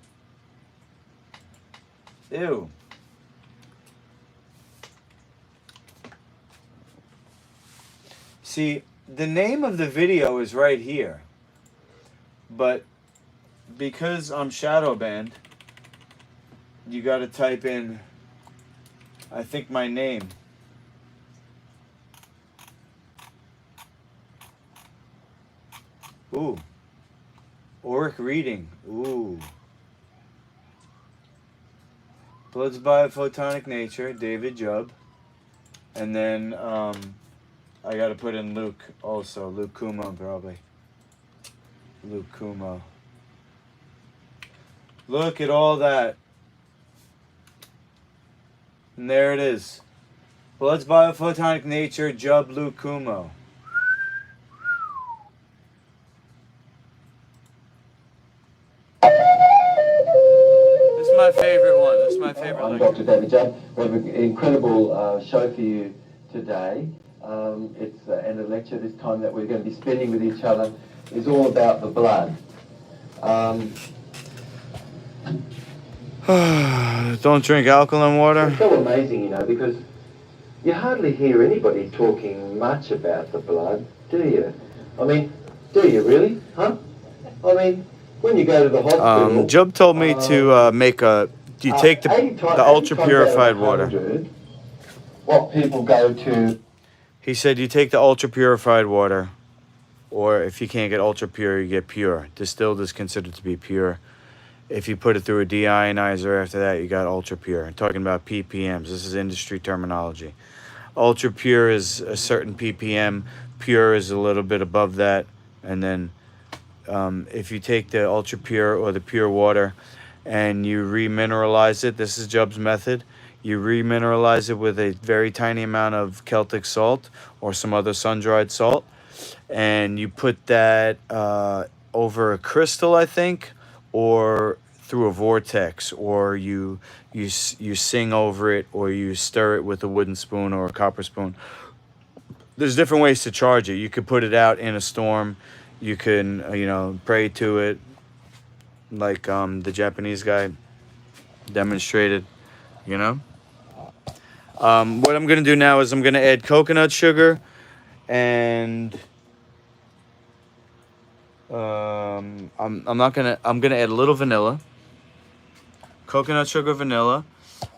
Ew. See, the name of the video is right here. But because I'm shadow banned, you gotta type in, I think, my name. Ooh. Auric reading. Ooh. Blood's biophotonic nature, David Jubb. And then I gotta put in Luke also. Luke Kuma, probably. Lucuma. Look at all that. And there it is. Blood's biophotonic nature, Jub Lucuma. This is my favorite one. This is my favorite I'm lecture. Dr. David Judd. We have an incredible show for you today. It's and a lecture this time that we're going to be spending with each other is all about the blood. Don't drink alkaline water. It's so amazing, you know, because you hardly hear anybody talking much about the blood, do you? I mean, do you really? Huh? I mean, when you go to the hospital... Job told me to make a... You take the ultra purified water. What people go to... He said you take the ultra purified water, or if you can't get ultra pure, you get pure. Distilled is considered to be pure. If you put it through a deionizer after that, you got ultra pure. I'm talking about ppms. This is industry terminology. Ultra pure is a certain ppm. Pure is a little bit above that. And then if you take the ultra pure or the pure water and you remineralize it, this is Job's method. You remineralize it with a very tiny amount of Celtic salt or some other sun-dried salt. And you put that over a crystal, I think, or through a vortex, or you sing over it, or you stir it with a wooden spoon or a copper spoon. There's different ways to charge it. You could put it out in a storm. You can, pray to it, like the Japanese guy demonstrated, What I'm going to do now is I'm going to add coconut sugar and... I'm gonna add a little vanilla, coconut sugar, vanilla.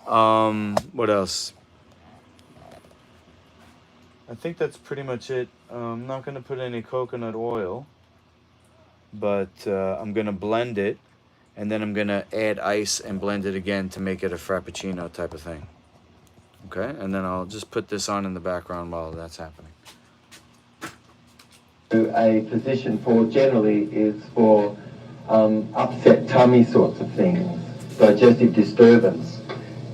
What else? I think that's pretty much it. I'm not gonna put any coconut oil, but I'm gonna blend it, and then I'm gonna add ice and blend it again to make it a frappuccino type of thing. Okay, and then I'll just put this on in the background while that's happening. A physician for generally is for upset tummy sorts of things, digestive disturbance.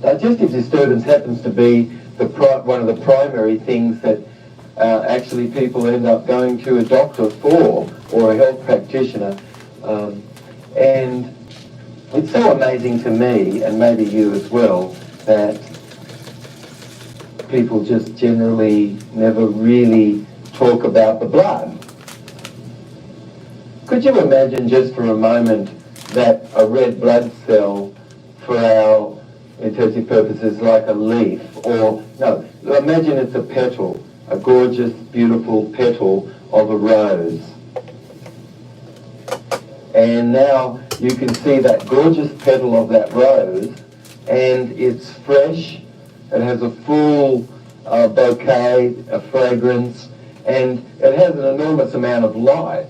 Digestive disturbance happens to be one of the primary things that actually people end up going to a doctor for, or a health practitioner. And it's so amazing to me, and maybe you as well, that people just generally never really talk about the blood. Could you imagine just for a moment that a red blood cell for our intensive purposes like a leaf, or no, imagine it's a petal, a gorgeous, beautiful petal of a rose. And now you can see that gorgeous petal of that rose, and it's fresh, it has a full bouquet, a fragrance, and it has an enormous amount of light,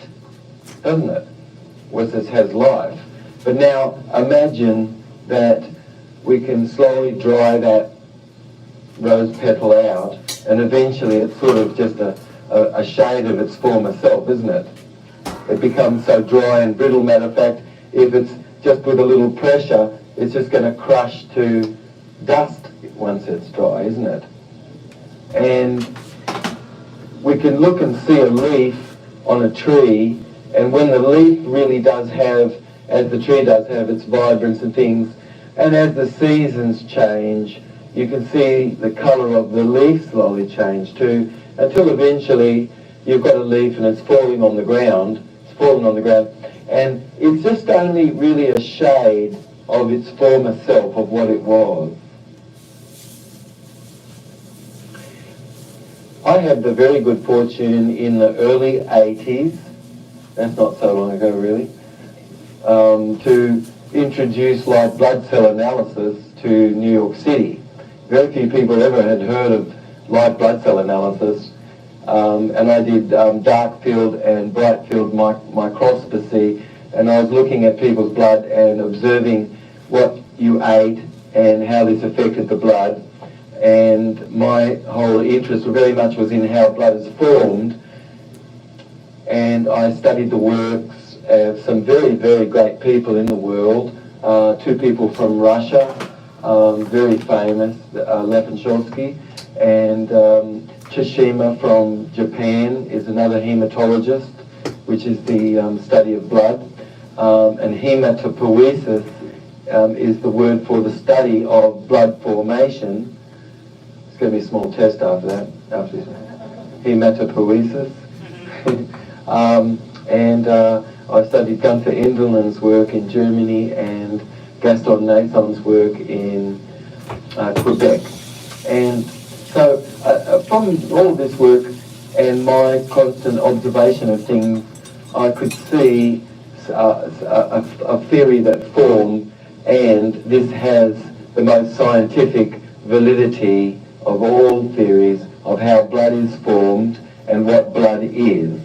doesn't it? Which has life. But now imagine that we can slowly dry that rose petal out, and eventually it's sort of just a shade of its former self, isn't it? It becomes so dry and brittle. Matter of fact, if it's just with a little pressure, it's just going to crush to dust once it's dry, isn't it? And we can look and see a leaf on a tree, and when the leaf really does have, as the tree does have its vibrance and things, and as the seasons change, you can see the colour of the leaf slowly change too, until eventually you've got a leaf and it's falling on the ground, and it's just only really a shade of its former self, of what it was. I had the very good fortune in the early 80s, that's not so long ago really, to introduce light blood cell analysis to New York City. Very few people ever had heard of light blood cell analysis, and I did dark field and bright field microscopy, and I was looking at people's blood and observing what you ate and how this affected the blood. And my whole interest very much was in how blood is formed, and I studied the works some very, very great people in the world. Two people from Russia, very famous, Lev and Shortsky, and Tsushima from Japan is another hematologist, which is the study of blood. And hematopoiesis is the word for the study of blood formation. It's going to be a small test after that, after this. Hematopoiesis. I studied Gunther Enderlin's work in Germany and Gaston Nathon's work in Quebec. And so from all of this work and my constant observation of things, I could see a theory that formed, and this has the most scientific validity of all theories of how blood is formed and what blood is.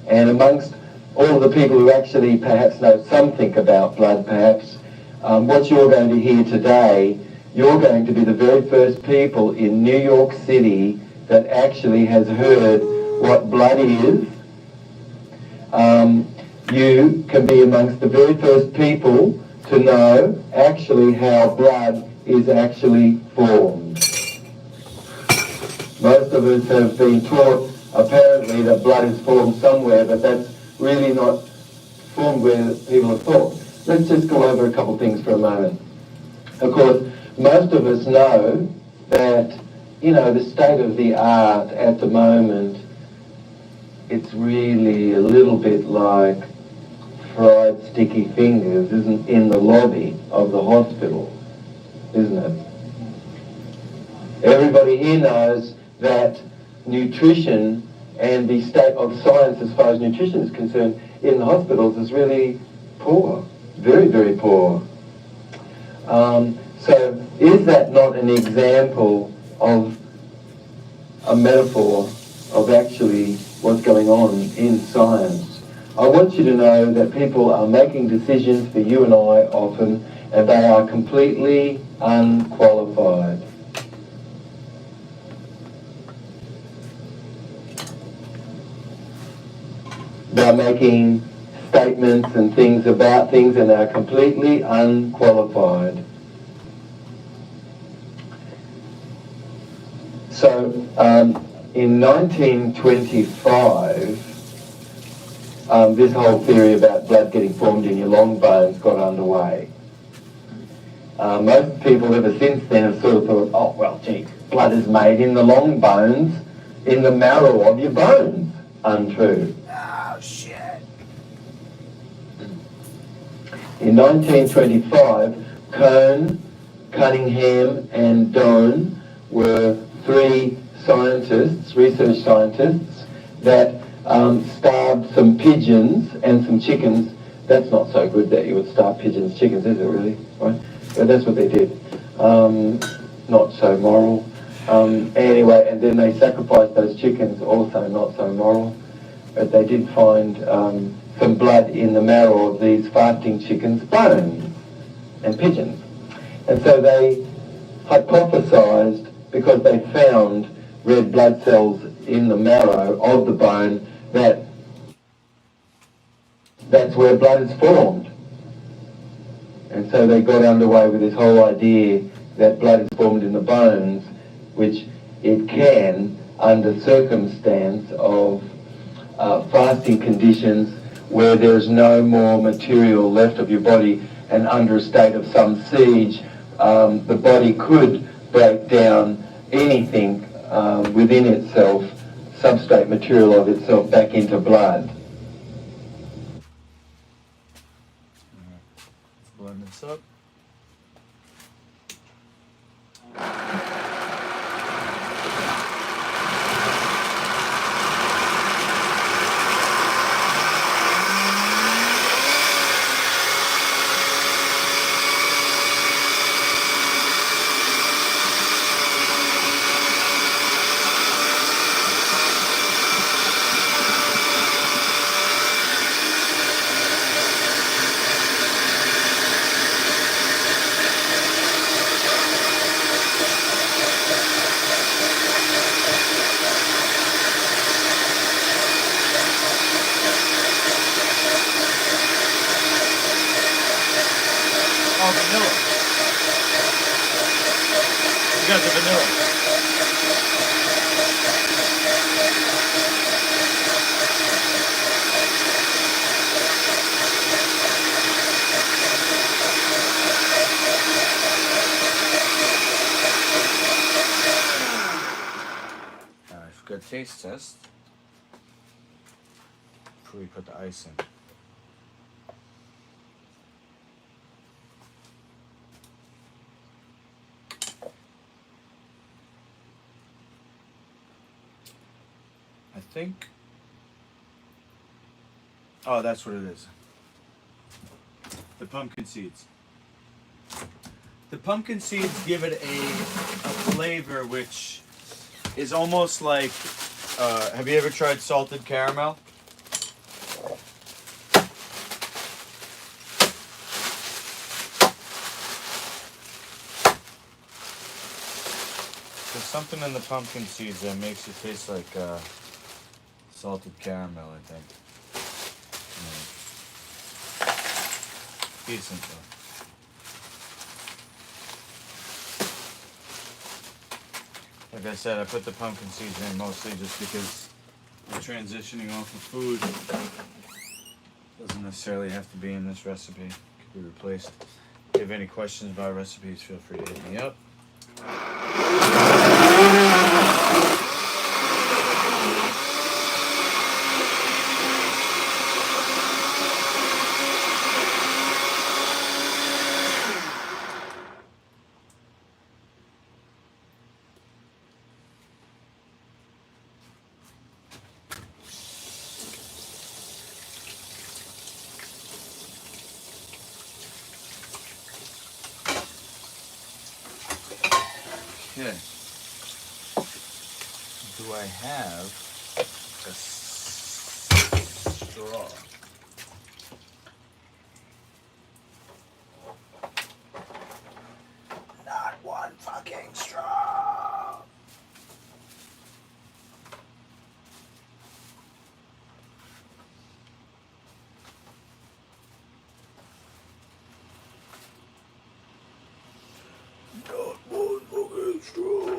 And amongst all of the people who actually perhaps know something about blood, perhaps, what you're going to hear today, you're going to be the very first people in New York City that actually has heard what blood is. You can be amongst the very first people to know actually how blood is actually formed. Most of us have been taught apparently that blood is formed somewhere, but that's really not formed where people have thought. Let's just go over a couple things for a moment. Of course, most of us know that, the state of the art at the moment, it's really a little bit like fried sticky fingers, isn't in the lobby of the hospital, isn't it? Everybody here knows that nutrition and the state of science as far as nutrition is concerned in the hospitals is really poor, very, very poor. So is that not an example of a metaphor of actually what's going on in science? I want you to know that people are making decisions for you and I often, and they are completely unqualified. They're making statements and things about things, and they're completely unqualified. So in 1925, this whole theory about blood getting formed in your long bones got underway. Most people ever since then have sort of thought, oh, well, gee, blood is made in the long bones, in the marrow of your bones. Untrue. Oh, shit. In 1925, Cohn, Cunningham, and Doan were three scientists, research scientists, that starved some pigeons and some chickens. That's not so good that you would starve pigeons, chickens, is it really? Right? But that's what they did. Not so moral. Anyway, and then they sacrificed those chickens, also not so moral. But they did find some blood in the marrow of these fasting chickens' bones and pigeons. And so they hypothesized, because they found red blood cells in the marrow of the bone, that that's where blood is formed. And so they got underway with this whole idea that blood is formed in the bones, which it can under circumstance of fasting conditions where there's no more material left of your body, and under a state of some siege, the body could break down anything within itself, substrate material of itself, back into blood. Let's blend this up. You got the vanilla. Good taste test before we put the ice in. I think. Oh, that's what it is. The pumpkin seeds. The pumpkin seeds give it a flavor which is almost like. Have you ever tried salted caramel? There's something in the pumpkin seeds that makes it taste like salted caramel, I think. Decent though. Like I said, I put the pumpkin seeds in mostly just because I'm transitioning off of food. Doesn't necessarily have to be in this recipe. It could be replaced. If you have any questions about recipes, feel free to hit me up. Okay. Do I have a straw? Not one fucking straw. Not one fucking straw.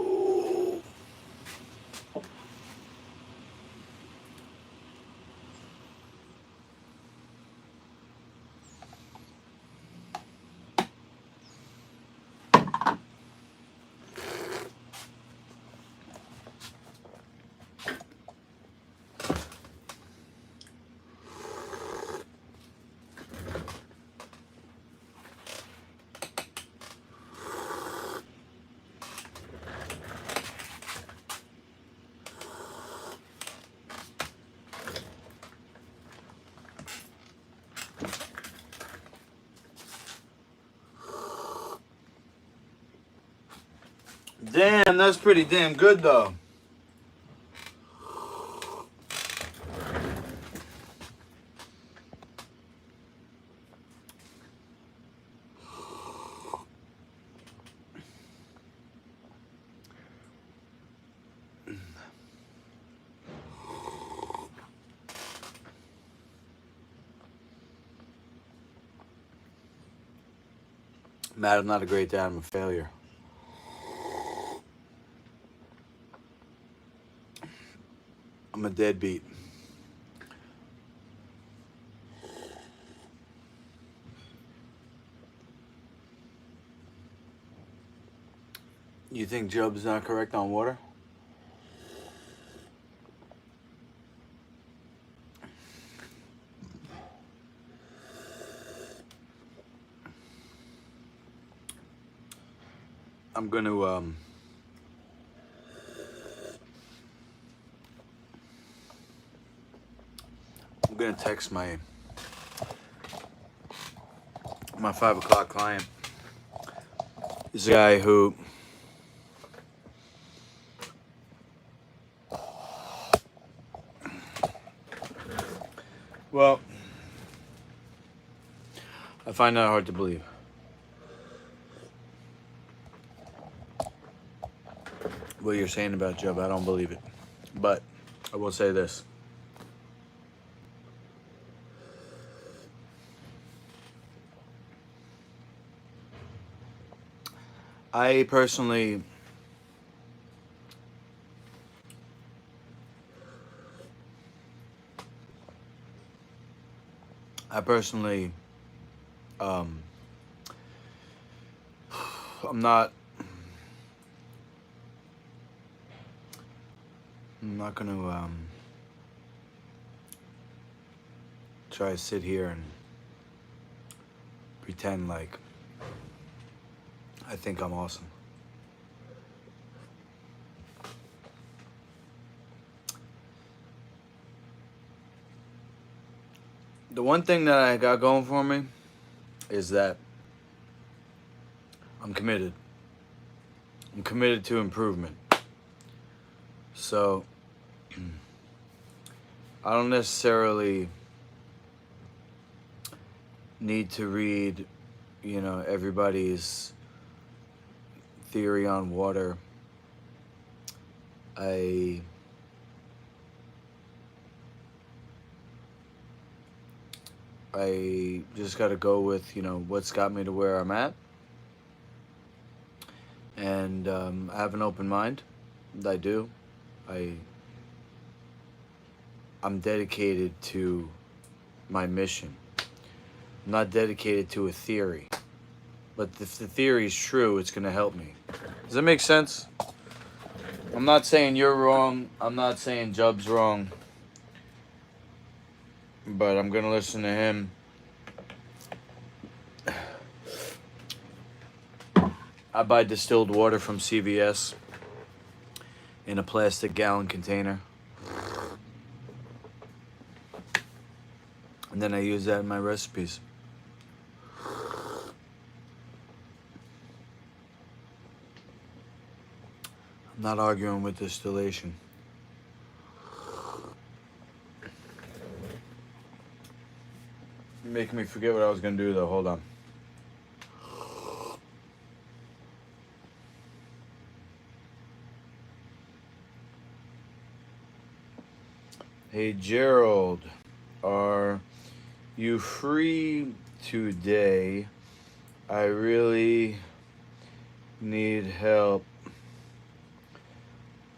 Damn, that's pretty damn good though. Matt, I'm not a great dad, I'm a failure. I'm a deadbeat. You think Job's not correct on water? I'm gonna text my 5 o'clock client. This guy who well, I find that hard to believe. What you're saying about Job, I don't believe it. But I will say this. I personally I personally, I'm not. I'm not gonna try to sit here and pretend like I think I'm awesome. The one thing that I got going for me is that I'm committed. I'm committed to improvement. So I don't necessarily need to read, everybody's theory on water. I just got to go with, what's got me to where I'm at. And I have an open mind. I do. I'm dedicated to my mission. I'm not dedicated to a theory. But if the theory is true, it's going to help me. Does that make sense? I'm not saying you're wrong. I'm not saying Jub's wrong. But I'm going to listen to him. I buy distilled water from CVS in a plastic gallon container. And then I use that in my recipes. I'm not arguing with distillation. You're making me forget what I was going to do, though. Hold on. Hey, Gerald, are you free today? I really need help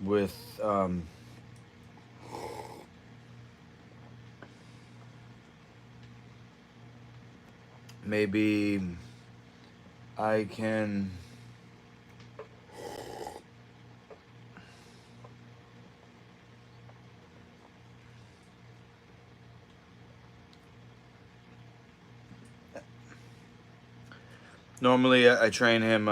with maybe I can normally I train him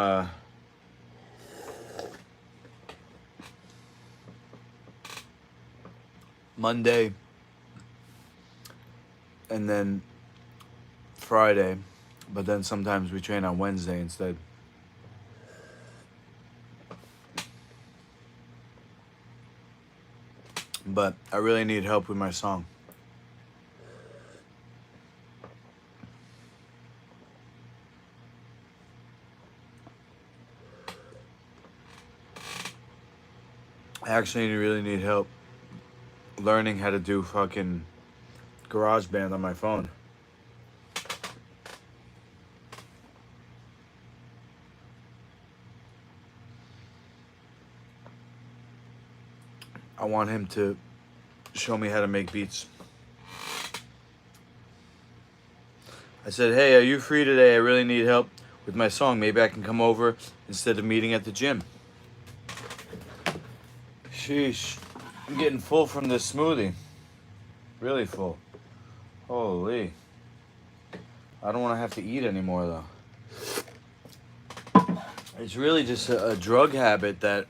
Monday and then Friday, but then sometimes we train on Wednesday instead. But I really need help with my song. I actually really need help learning how to do fucking GarageBand on my phone. I want him to show me how to make beats. I said, hey, are you free today? I really need help with my song. Maybe I can come over instead of meeting at the gym. Sheesh. I'm getting full from this smoothie. Really full. Holy. I don't want to have to eat anymore, though. It's really just a drug habit that,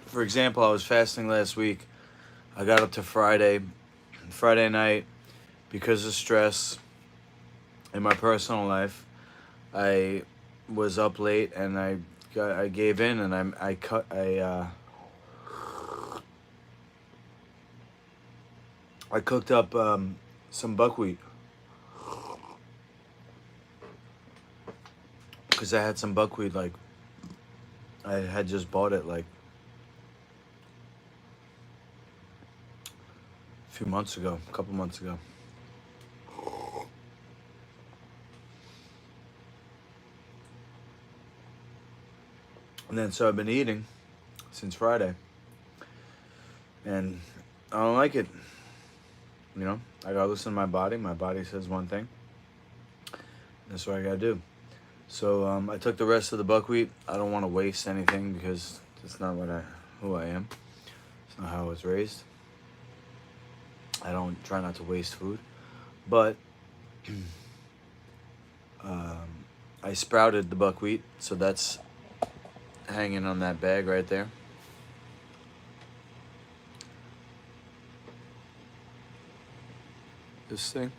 for example, I was fasting last week. I got up to Friday night, because of stress in my personal life. I was up late and I gave in and I cooked up some buckwheat because I had some buckwheat, like I had just bought it like a couple months ago. And then so I've been eating since Friday, and I don't like it. I gotta listen to my body. My body says one thing. That's what I gotta do. So I took the rest of the buckwheat. I don't want to waste anything because it's not who I am. It's not how I was raised. I don't try not to waste food, but I sprouted the buckwheat, so that's hanging on that bag right there. This thing.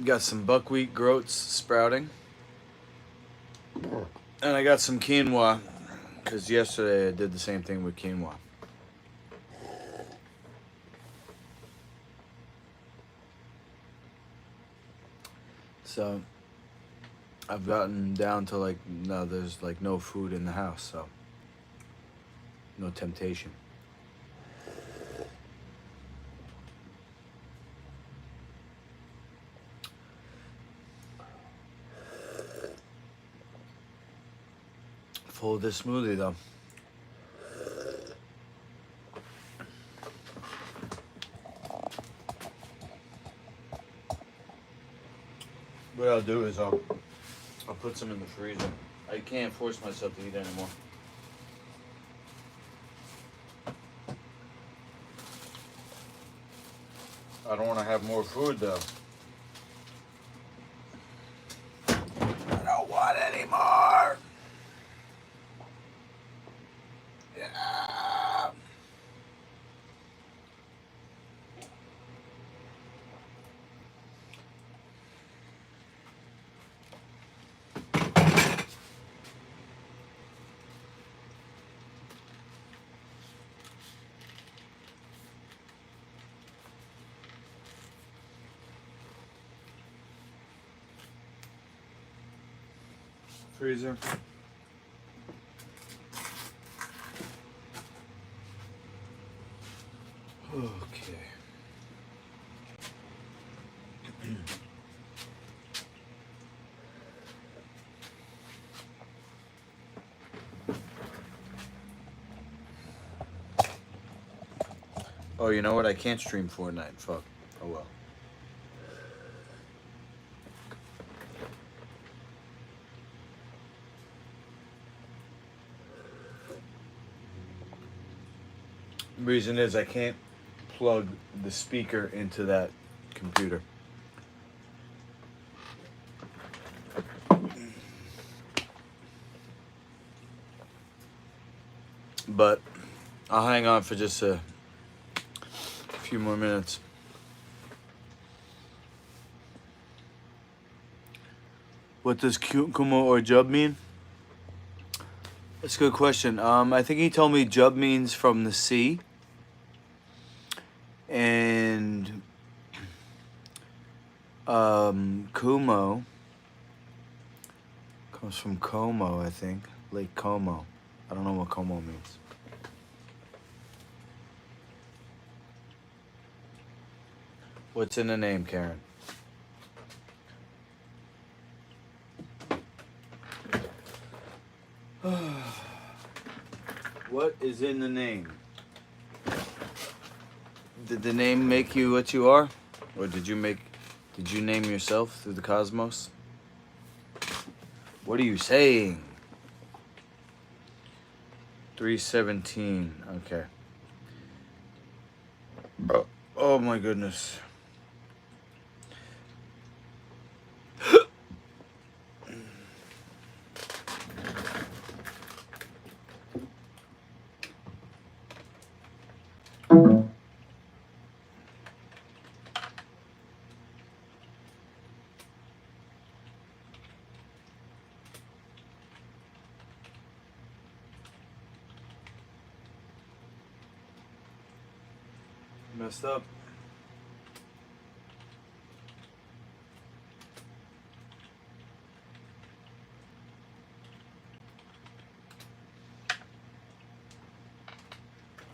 Got some buckwheat groats sprouting. And I got some quinoa, because yesterday I did the same thing with quinoa. So I've gotten down to like, no, there's like no food in the house, so no temptation. Full of this smoothie though. What I'll do is I'll put some in the freezer. I can't force myself to eat anymore. I don't want to have more food though. I don't want any more. Yeah. Freezer. Okay. Oh, you know what? I can't stream Fortnite. Fuck. Oh well. Reason is I can't plug the speaker into that computer. But I'll hang on for just a few more minutes. What does kumo or jub mean? That's a good question. I think he told me jub means from the sea. And kumo comes from Como, I think. Lake Como. I don't know what Como means. What's in the name, Karen? What is in the name? Did the name make you what you are? Or did you name yourself through the cosmos? What are you saying? 317. Okay. Oh my goodness. Messed up.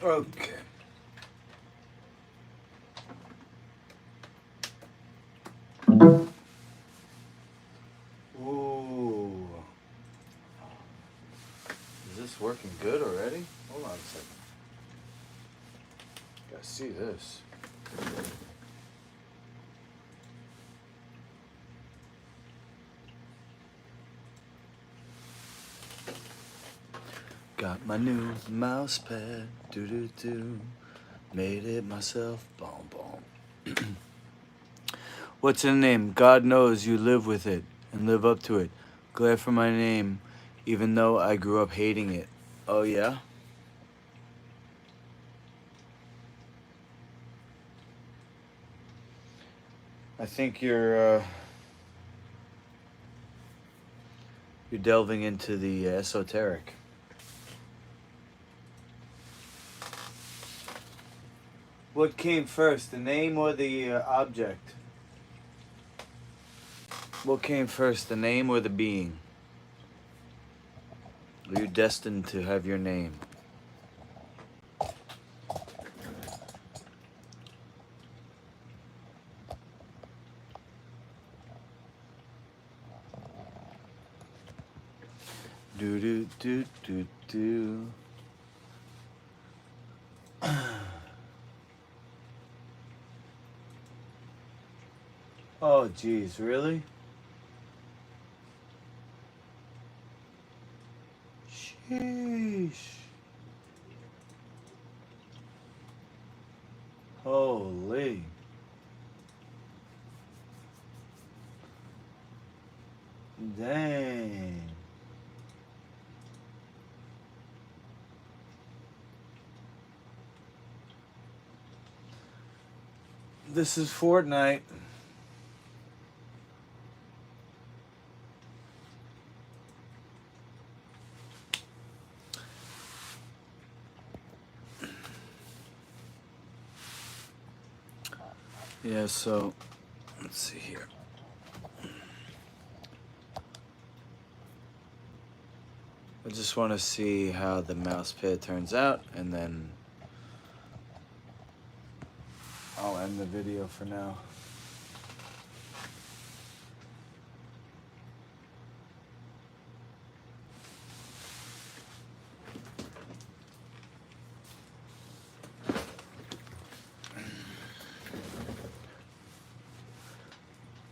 Okay. Ooh. Is this working good already? Hold on a second. Gotta see this. Got my new mouse pad, doo-doo-doo. Made it myself, boom, boom. What's in the name? God knows you live with it and live up to it. Glad for my name, even though I grew up hating it. Oh, yeah? I think you're delving into the esoteric. What came first, the name or the object? What came first, the name or the being? Are you destined to have your name? Do do do do do. Oh, geez, really? Sheesh. Holy. Dang. This is Fortnite. Yeah, so let's see here. I just want to see how the mouse pad turns out, and then I'll end the video for now.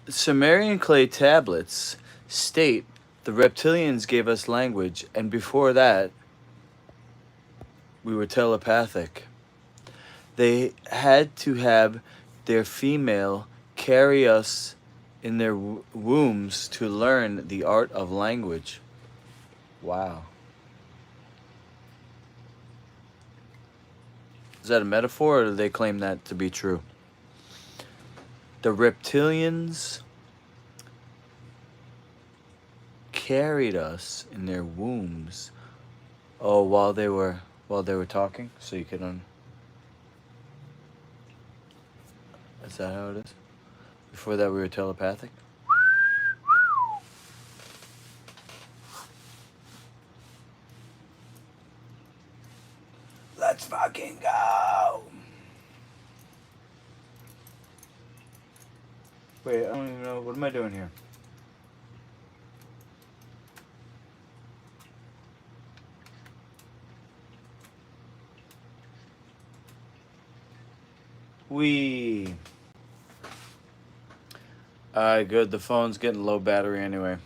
Sumerian clay tablets state the reptilians gave us language, and before that, we were telepathic. They had to have their female carry us in their wombs to learn the art of language. Wow. Is that a metaphor, or do they claim that to be true? The reptilians carried us in their wombs. Oh, while they were talking, so you could Is that how it is? Before that, we were telepathic. Let's fucking go. Wait, I don't even know. What am I doing here? Alright, good. The phone's getting low battery anyway.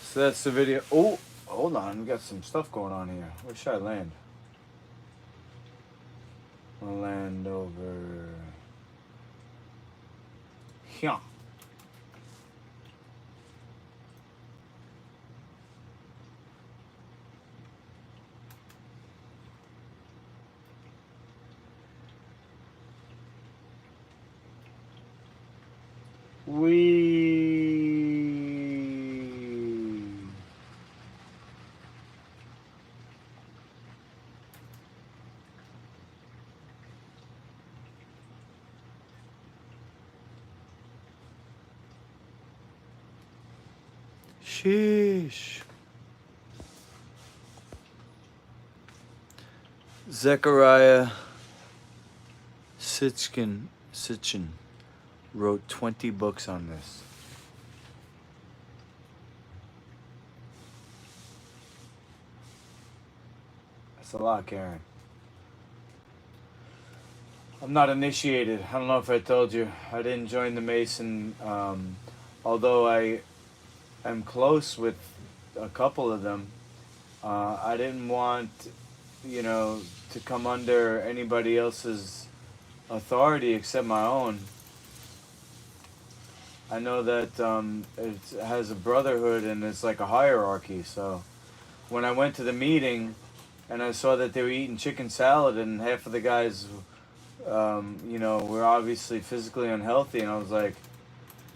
So that's the video. Oh, hold on. We got some stuff going on here. Where should I land? I'll land over here. Sheesh. Zechariah Sitchin wrote 20 books on this. That's a lot, Karen. I'm not initiated. I don't know if I told you. I didn't join the Mason, although I am close with a couple of them. I didn't want, you know, to come under anybody else's authority except my own. I know that it has a brotherhood and it's like a hierarchy. So when I went to the meeting and I saw that they were eating chicken salad and half of the guys, you know, were obviously physically unhealthy, and I was like,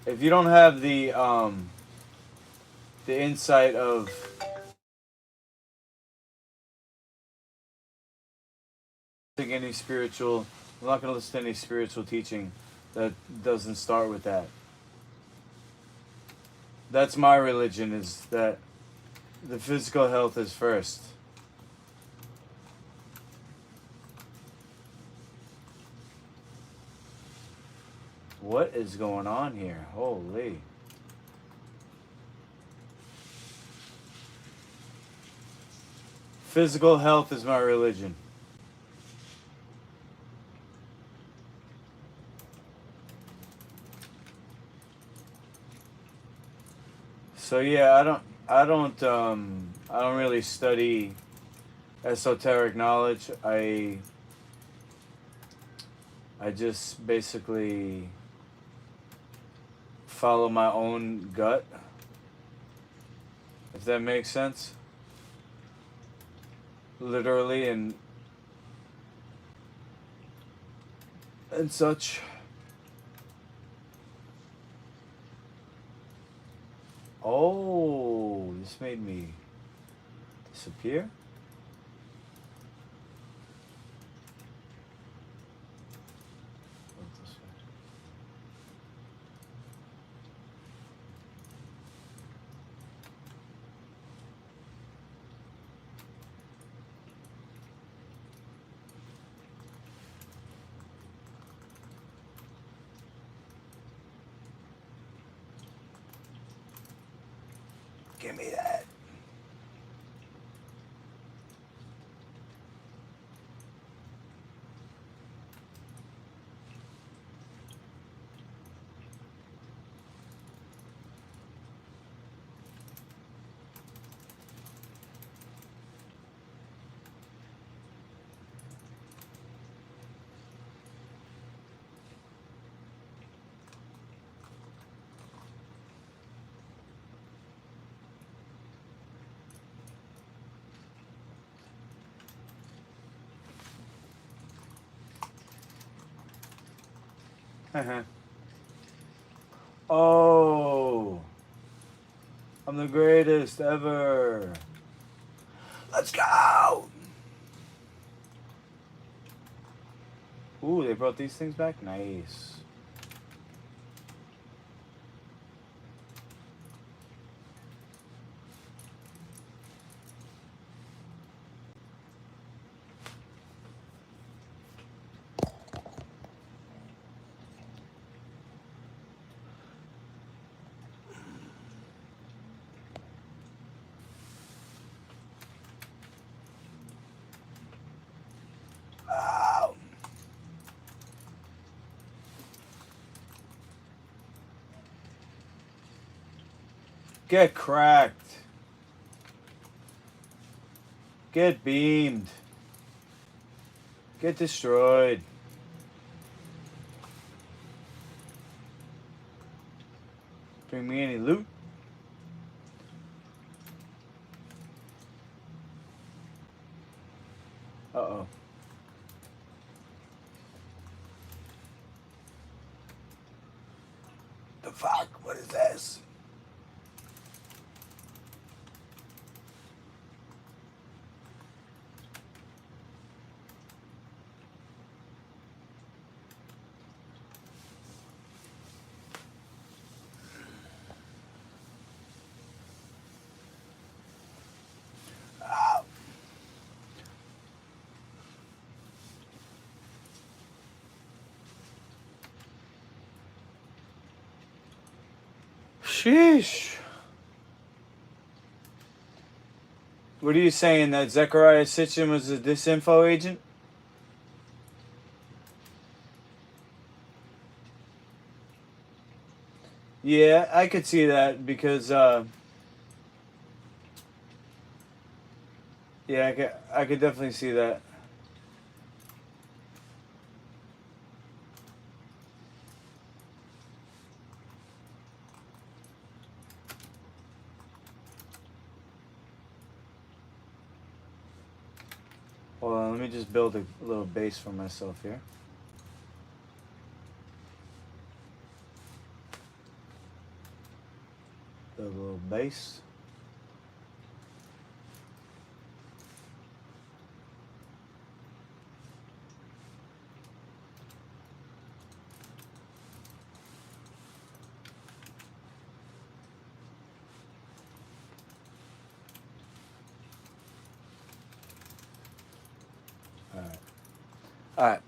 if you don't have the insight of any spiritual, I'm not going to listen to any spiritual teaching that doesn't start with that. That's my religion, is that the physical health is first. What is going on here? Holy. Physical health is my religion. So yeah, I don't really study esoteric knowledge. I just basically follow my own gut, if that makes sense. Literally and such. Oh, this made me disappear. Give me that. Oh, I'm the greatest ever. Let's go. Ooh, they brought these things back? Nice. Ow. Get cracked. Get beamed. Get destroyed. Bring me any loot. Uh-oh. The fuck? What is this? Ow. Sheesh. What are you saying? That Zechariah Sitchin was a disinfo agent? Yeah, I could see that because yeah, I could definitely see that. Hold on, let me just build a little base for myself here. Build a little base. Alright. Alright.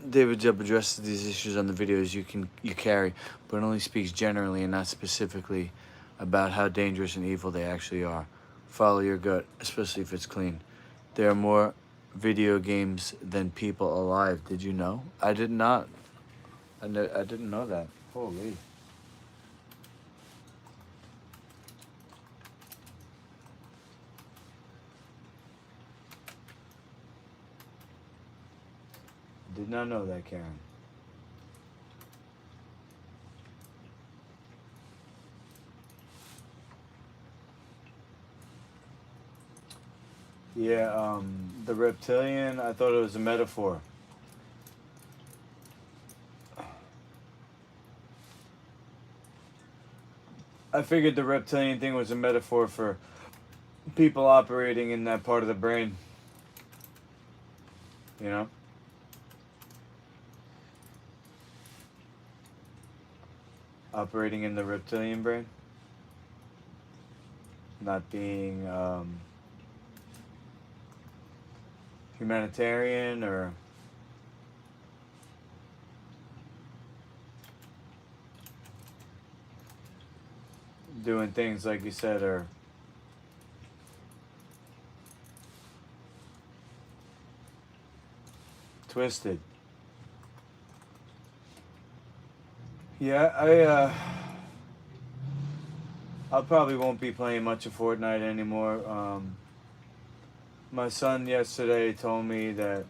David Jubb addresses these issues on the videos you carry, but only speaks generally and not specifically about how dangerous and evil they actually are. Follow your gut, especially if it's clean. There are more video games than people alive. Did you know? I did not. I didn't know that. Holy. Did not know that, Karen. Yeah, the reptilian, I thought it was a metaphor. I figured the reptilian thing was a metaphor for people operating in that part of the brain. You know? Operating in the reptilian brain. Not being humanitarian or doing things like you said are twisted. Yeah, I probably won't be playing much of Fortnite anymore. My son yesterday told me that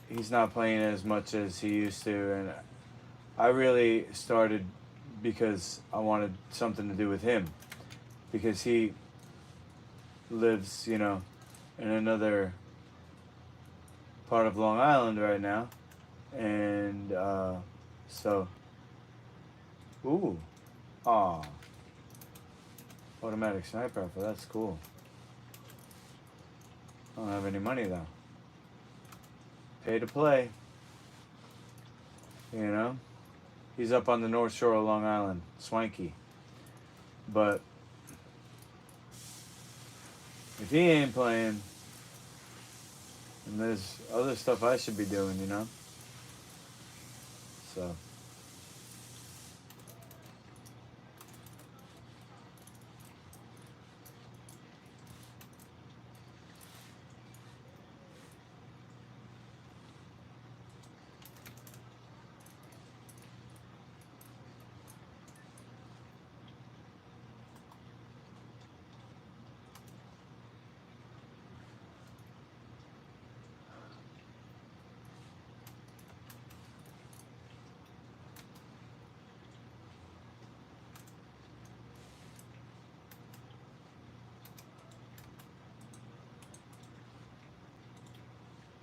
he's not playing as much as he used to, and I really started because I wanted something to do with him, because he lives, you know, in another part of Long Island right now, and so, ooh, aw, automatic sniper rifle, that's cool. I don't have any money though. Pay to play, you know. He's up on the North Shore of Long Island, swanky. But if he ain't playing, then there's other stuff I should be doing, you know. So.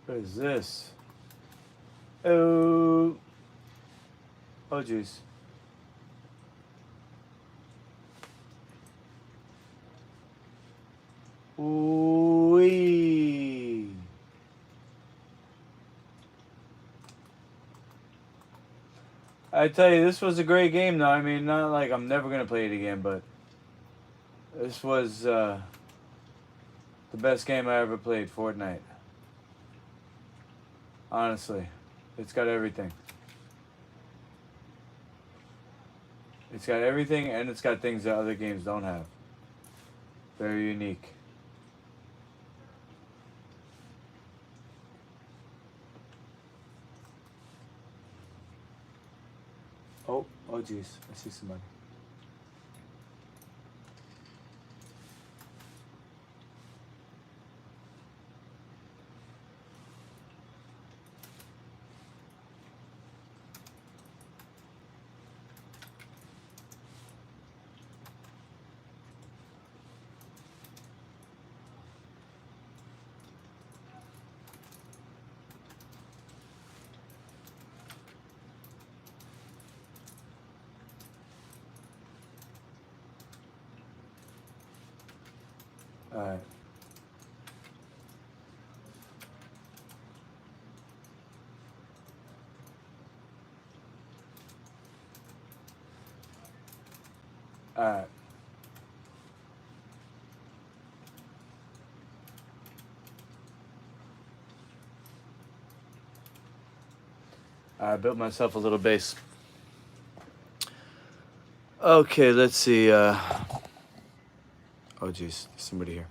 What is this? Oh. Oh, jeez. Ooh-wee. I tell you, this was a great game, though. I mean, not like I'm never going to play it again, but this was the best game I ever played, Fortnite. Honestly. It's got everything. It's got everything, and it's got things that other games don't have. Very unique. geez, I see somebody. Alright. Alright. I built myself a little base. Okay, let's see. Oh, geez, there's somebody here.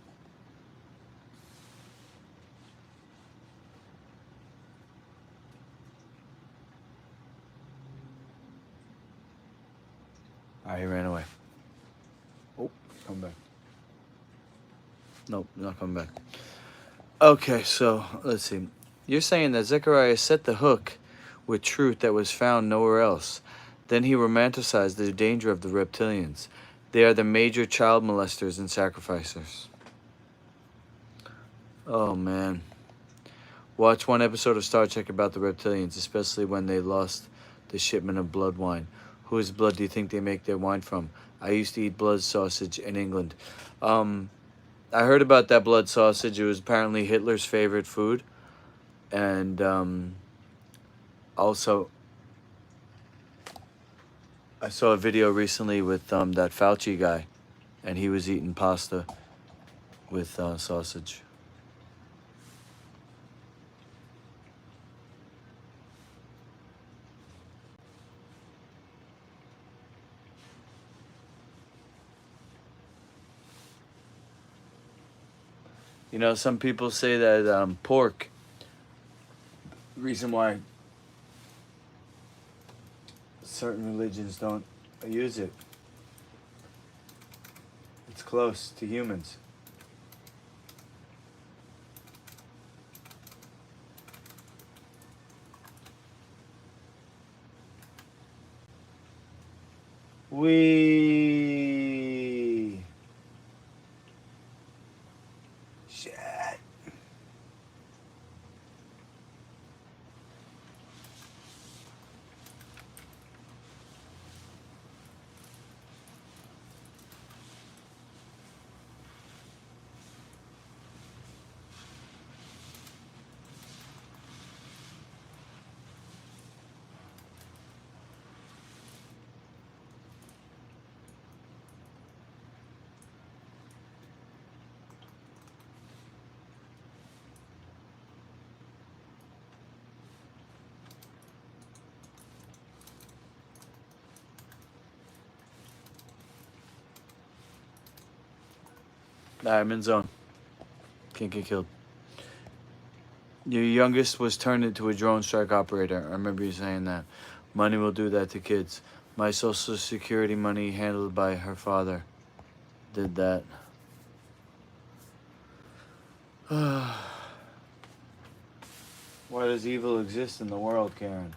Alright, he ran away. Oh, come back. Nope, not coming back. Okay, so let's see. You're saying that Zechariah set the hook with truth that was found nowhere else. Then he romanticized the danger of the reptilians. They are the major child molesters and sacrificers. Oh, man. Watch one episode of Star Trek about the reptilians, especially when they lost the shipment of blood wine. Whose blood do you think they make their wine from? I used to eat blood sausage in England. I heard about that blood sausage. It was apparently Hitler's favorite food. And also, I saw a video recently with that Fauci guy, and he was eating pasta with sausage. You know, some people say that pork, the reason why certain religions don't use it, it's close to humans. Shit. I'm in zone. Can't get killed. Your youngest was turned into a drone strike operator. I remember you saying that. Money will do that to kids. My social security money handled by her father did that. Why does evil exist in the world, Karen?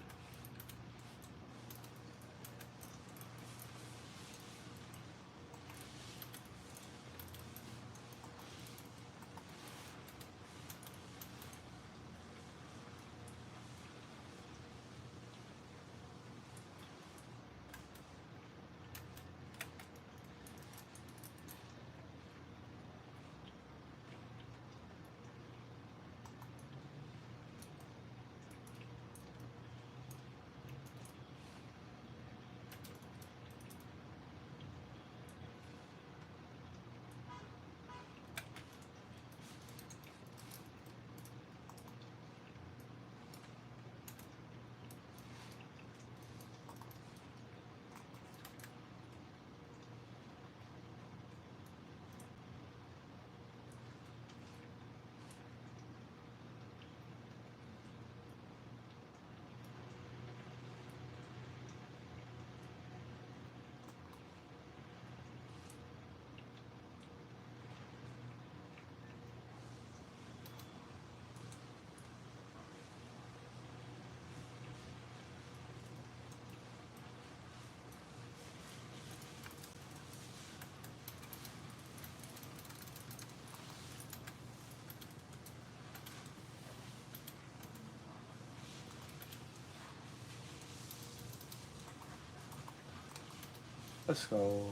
Let's go.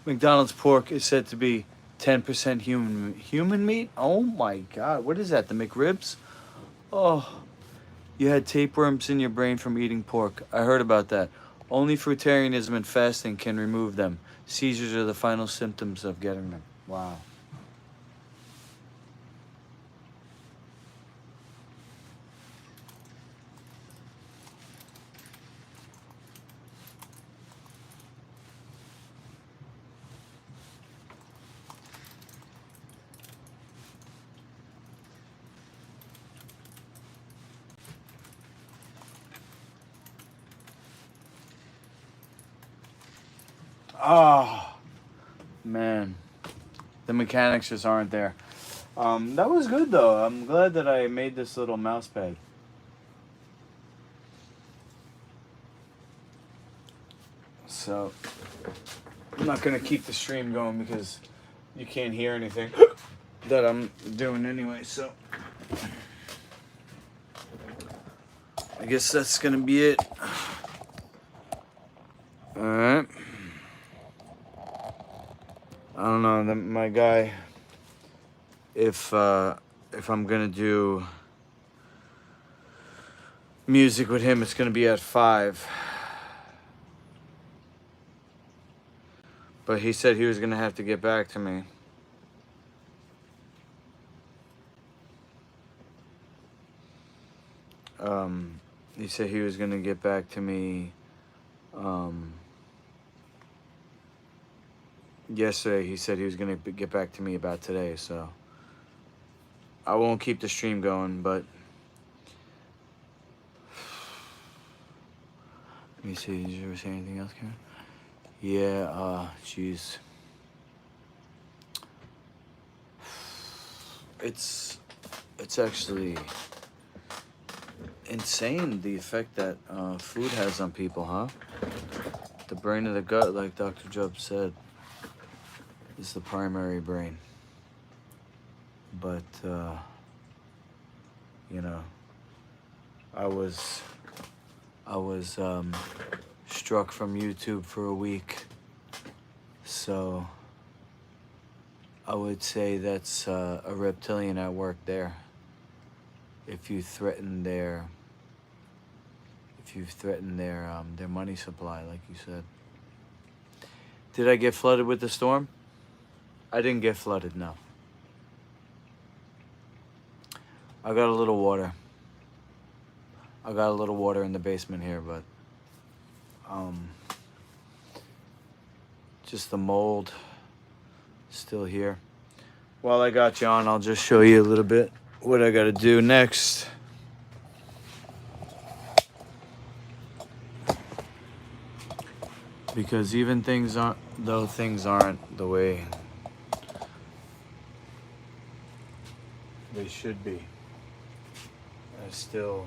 McDonald's pork is said to be 10% human meat. Oh my God! What is that? The McRibs? Oh, you had tapeworms in your brain from eating pork. I heard about that. Only fruitarianism and fasting can remove them. Seizures are the final symptoms of getting them. Wow. Oh, man. The mechanics just aren't there. That was good though. I'm glad that I made this little mouse pad. So I'm not gonna keep the stream going because you can't hear anything that I'm doing anyway. So I guess that's gonna be it. All right. I don't know. My guy. If I'm gonna do music with him, it's gonna be at 5. But he said he was gonna have to get back to me. He said he was gonna get back to me. Yesterday he said he was gonna get back to me about today. So I won't keep the stream going, but let me see. Did you ever say anything else, Karen? Yeah. Jeez. It's actually insane the effect that food has on people, huh? The brain of the gut, like Dr. Job said, is the primary brain. But you know, I was struck from YouTube for a week, so I would say that's a reptilian at work there. If you threaten their money supply, like you said. Did I get flooded with the storm? I didn't get flooded, no. I got a little water. I got a little water in the basement here, but just the mold still here. While I got you on, I'll just show you a little bit what I gotta do next. Because even things aren't the way they should be, I still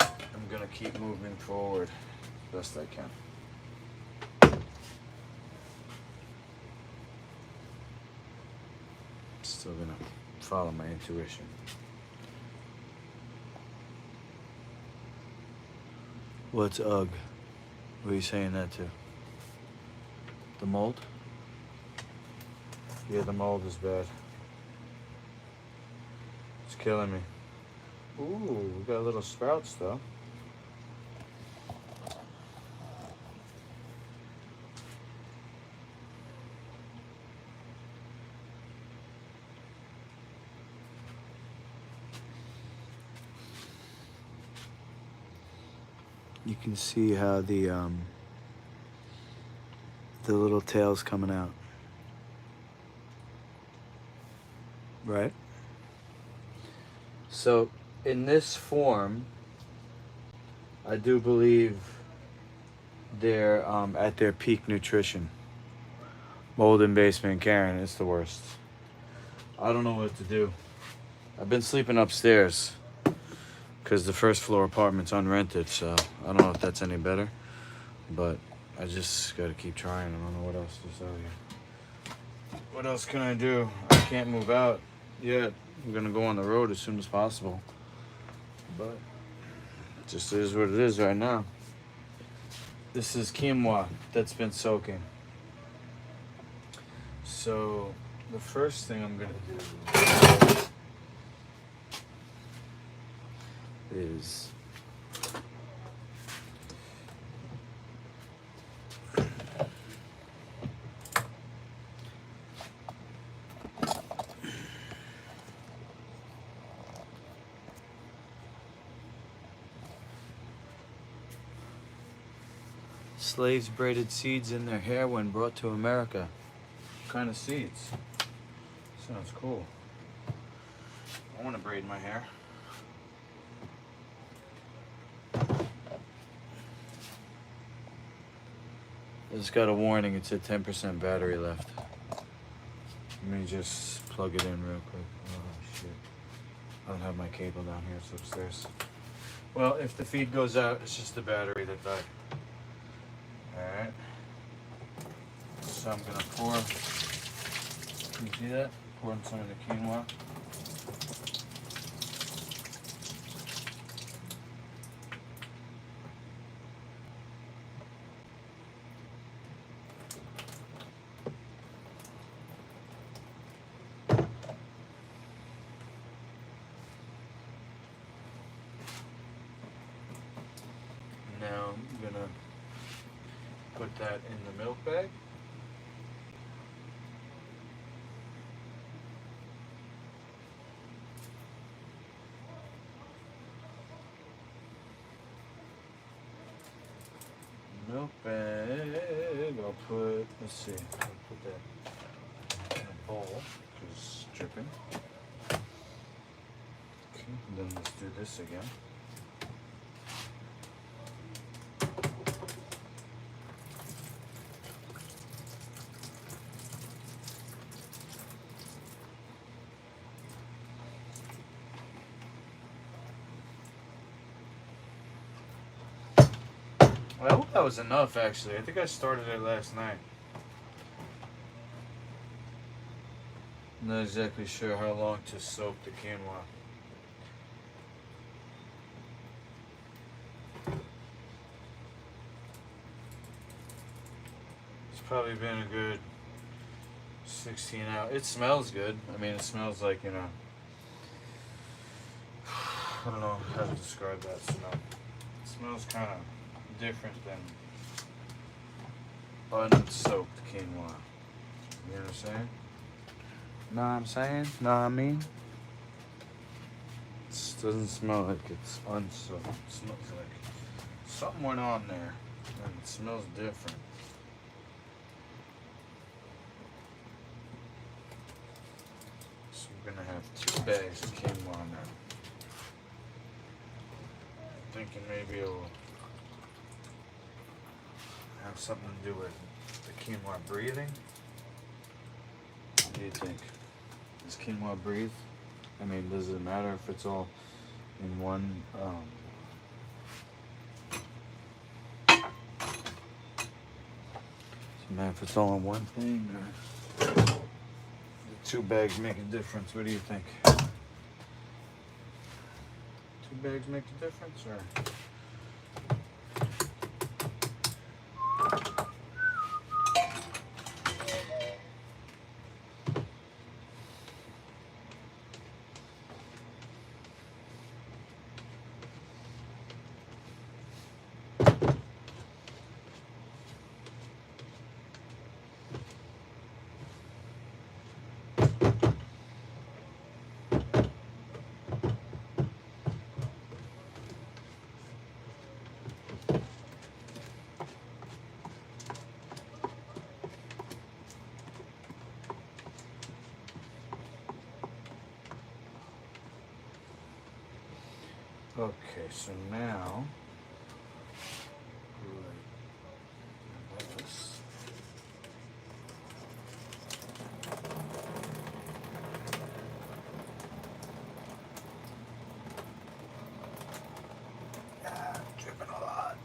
I'm gonna keep moving forward best I can. Still gonna follow my intuition. What's ugh? What are you saying that to? The mold? Yeah, the mold is bad. It's killing me. Ooh, we got little sprouts though. You can see how the little tail's coming out. Right? So in this form, I do believe they're at their peak nutrition. Mold in basement, Karen, it's the worst. I don't know what to do. I've been sleeping upstairs because the first floor apartment's unrented, so I don't know if that's any better. But I just gotta keep trying. I don't know what else to tell you. What else can I do? I can't move out yet. I'm gonna go on the road as soon as possible. But it just is what it is right now. This is quinoa that's been soaking. So the first thing I'm gonna do is slaves braided seeds in their hair when brought to America. What kind of seeds? Sounds cool. I want to braid my hair. It's got a warning. It said 10% battery left. Let me just plug it in real quick. Oh shit. I don't have my cable down here. It's upstairs. Well, if the feed goes out, it's just the battery that died. Alright. So I'm gonna pour. Can you see that? Pouring some of the quinoa. Now I'm gonna put that in the milk bag. Milk bag. I'll put, let's see, I'll put that in a bowl because it's dripping. Okay, and then let's do this again. Well, I hope that was enough actually. I think I started it last night. I'm not exactly sure how long to soak the quinoa. It's probably been a good 16 hours. It smells good. I mean, it smells like, you know, I don't know how to describe that smell. It smells kind of different than unsoaked quinoa. You know what I'm saying? Know what I'm saying? Know what I mean? It doesn't smell like it's unsoaked. It smells like something went on there and it smells different. So we're gonna have 2 bags of quinoa now. Thinking maybe it'll have something to do with the quinoa breathing. What do you think? Does quinoa breathe? I mean, does it matter if it's all in one? Does it matter if it's all in one thing, or the 2 bags make a difference? What do you think? 2 bags make a difference, or? Okay, so now. This. Dripping a lot.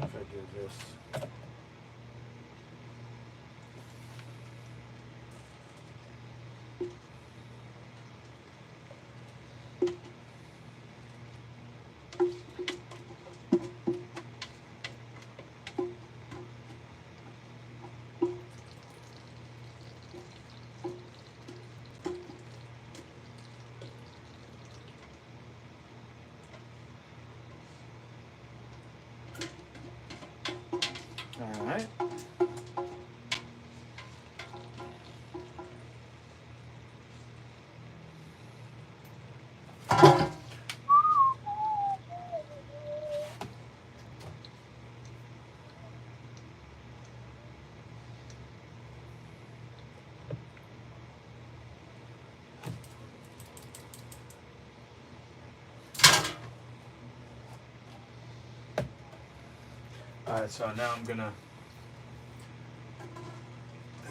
If I do this. All right. All right, so now I'm gonna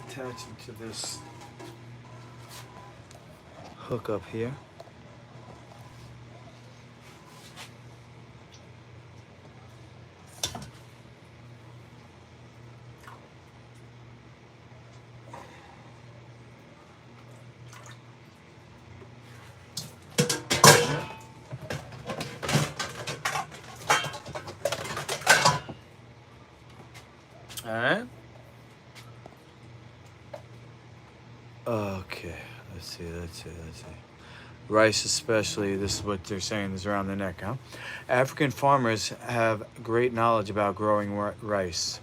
attach it to this hook up here. All right. Okay. Let's see. Rice, especially, this is what they're saying is around the neck, huh? African farmers have great knowledge about growing rice.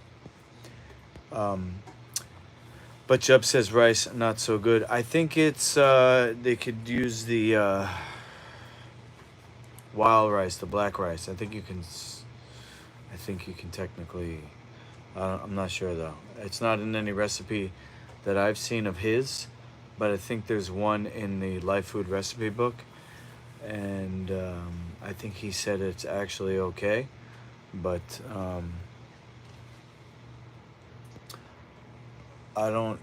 But Jubb says rice not so good. I think it's they could use the wild rice, the black rice. I think you can. I think you can technically. I'm not sure though. It's not in any recipe that I've seen of his, but I think there's one in the Life Food recipe book, and I think he said it's actually okay, but I don't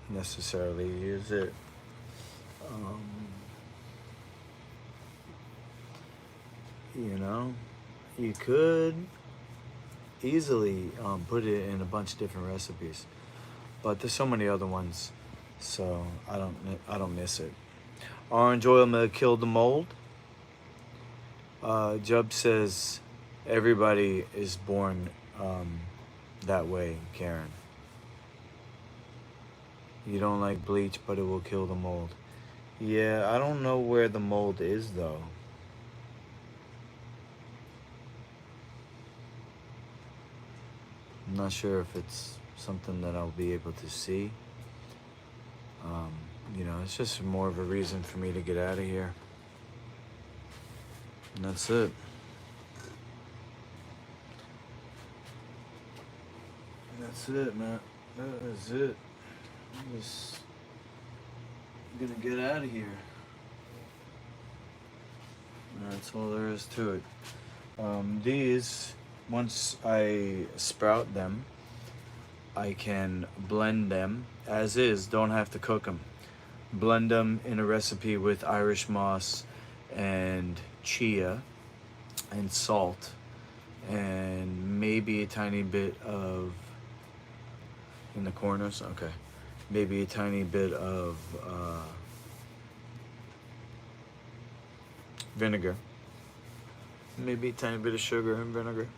necessarily use it. You know, you could easily put it in a bunch of different recipes, but there's so many other ones, so I don't miss it. Orange oil may kill the mold. Jubb says everybody is born that way, Karen. You don't like bleach, but it will kill the mold. Yeah, I don't know where the mold is though. I'm not sure if it's something that I'll be able to see. You know, it's just more of a reason for me to get out of here. And that's it. That's it, man. That is it. I'm just gonna get out of here. That's all there is to it. These, once I sprout them, I can blend them as is, don't have to cook them. Blend them in a recipe with Irish moss and chia and salt and maybe a tiny bit of, in the corners, okay, maybe a tiny bit of vinegar, maybe a tiny bit of sugar and vinegar,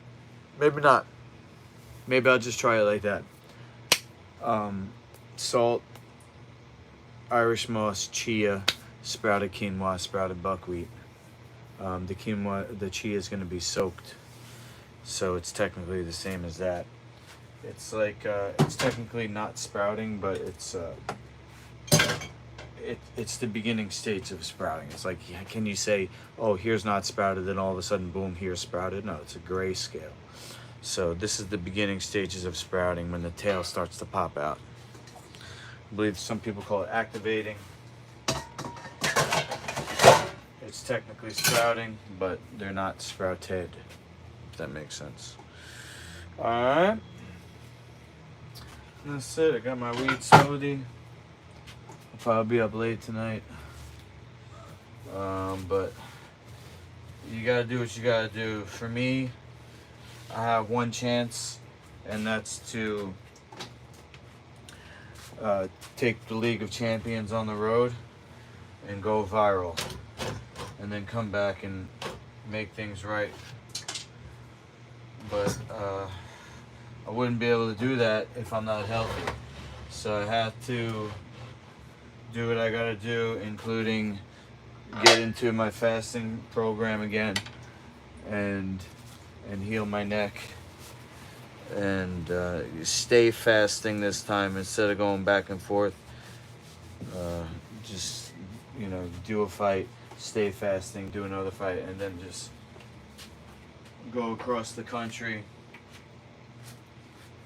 maybe not, maybe I'll just try it like that. Salt, Irish moss, chia, sprouted quinoa, sprouted buckwheat. The quinoa, the chia is going to be soaked, so it's technically the same as that. It's like it's technically not sprouting, but it's the beginning stage of sprouting. It's like, can you say, oh, here's not sprouted, then all of a sudden, boom, here's sprouted? No, it's a grayscale. So this is the beginning stages of sprouting when the tail starts to pop out. I believe some people call it activating. It's technically sprouting, but they're not sprouted, if that makes sense. Alright. That's it. I got my weed smoothie. I'll probably be up late tonight. But you gotta do what you gotta do. For me, I have one chance, and that's to take the League of Champions on the road and go viral, and then come back and make things right. But I wouldn't be able to do that if I'm not healthy. So I have to do what I gotta do, including get into my fasting program again and heal my neck and stay fasting this time instead of going back and forth. Just, do a fight, stay fasting, do another fight, and then just go across the country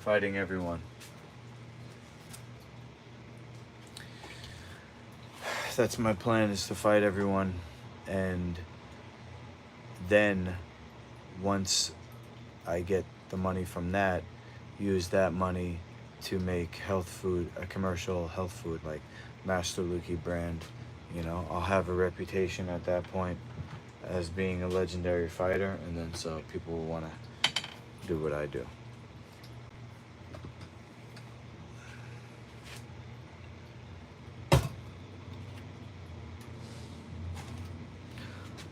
fighting everyone. That's my plan, is to fight everyone, and then once I get the money from that, use that money to make health food, a commercial health food like Master Lukey brand. I'll have a reputation at that point as being a legendary fighter, and then so people will want to do what I do.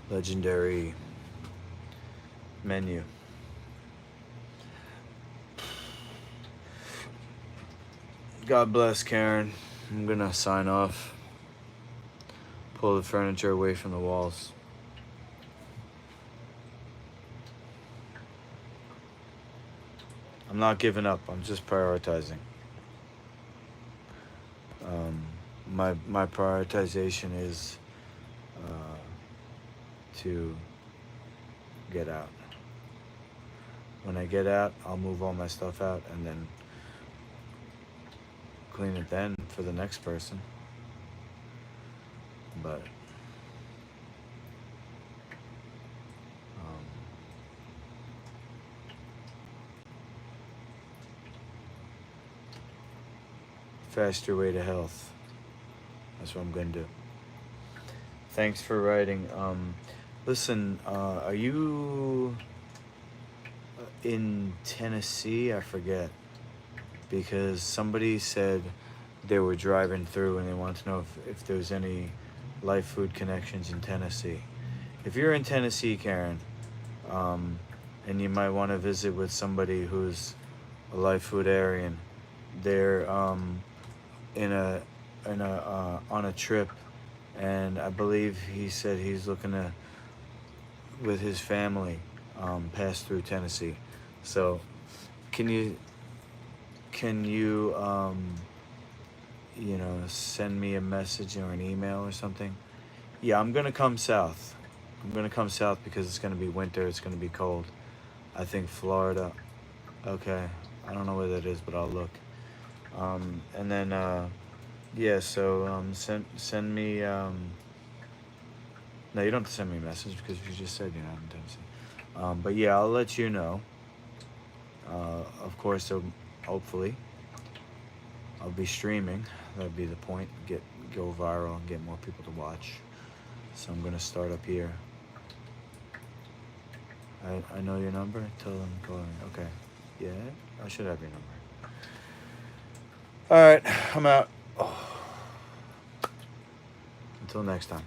Legendary menu. God bless, Karen. I'm gonna sign off. Pull the furniture away from the walls. I'm not giving up. I'm just prioritizing. My prioritization is to get out. When I get out, I'll move all my stuff out and then clean it then for the next person. But faster way to health. That's what I'm gonna do. Thanks for writing. Listen, are you in Tennessee? I forget, because somebody said they were driving through and they wanted to know if there's any Life Food connections in Tennessee. If you're in Tennessee, Karen, and you might want to visit with somebody who's a Life Food Aryan, they're on a trip, and I believe he said he's looking to, with his family, pass through Tennessee. So can you send me a message or an email or something? Yeah, I'm gonna come south. Because it's gonna be winter, it's gonna be cold. I think Florida. Okay, I don't know where that is, but I'll look. And then so send me no, you don't have to send me a message because you just said you're not in Tennessee. But yeah, I'll let you know. Of course, so hopefully I'll be streaming. That'd be the point. Go viral and get more people to watch. So I'm gonna start up here. I know your number. Tell them call me. Okay. Yeah, I should have your number. All right, I'm out. Oh. Until next time.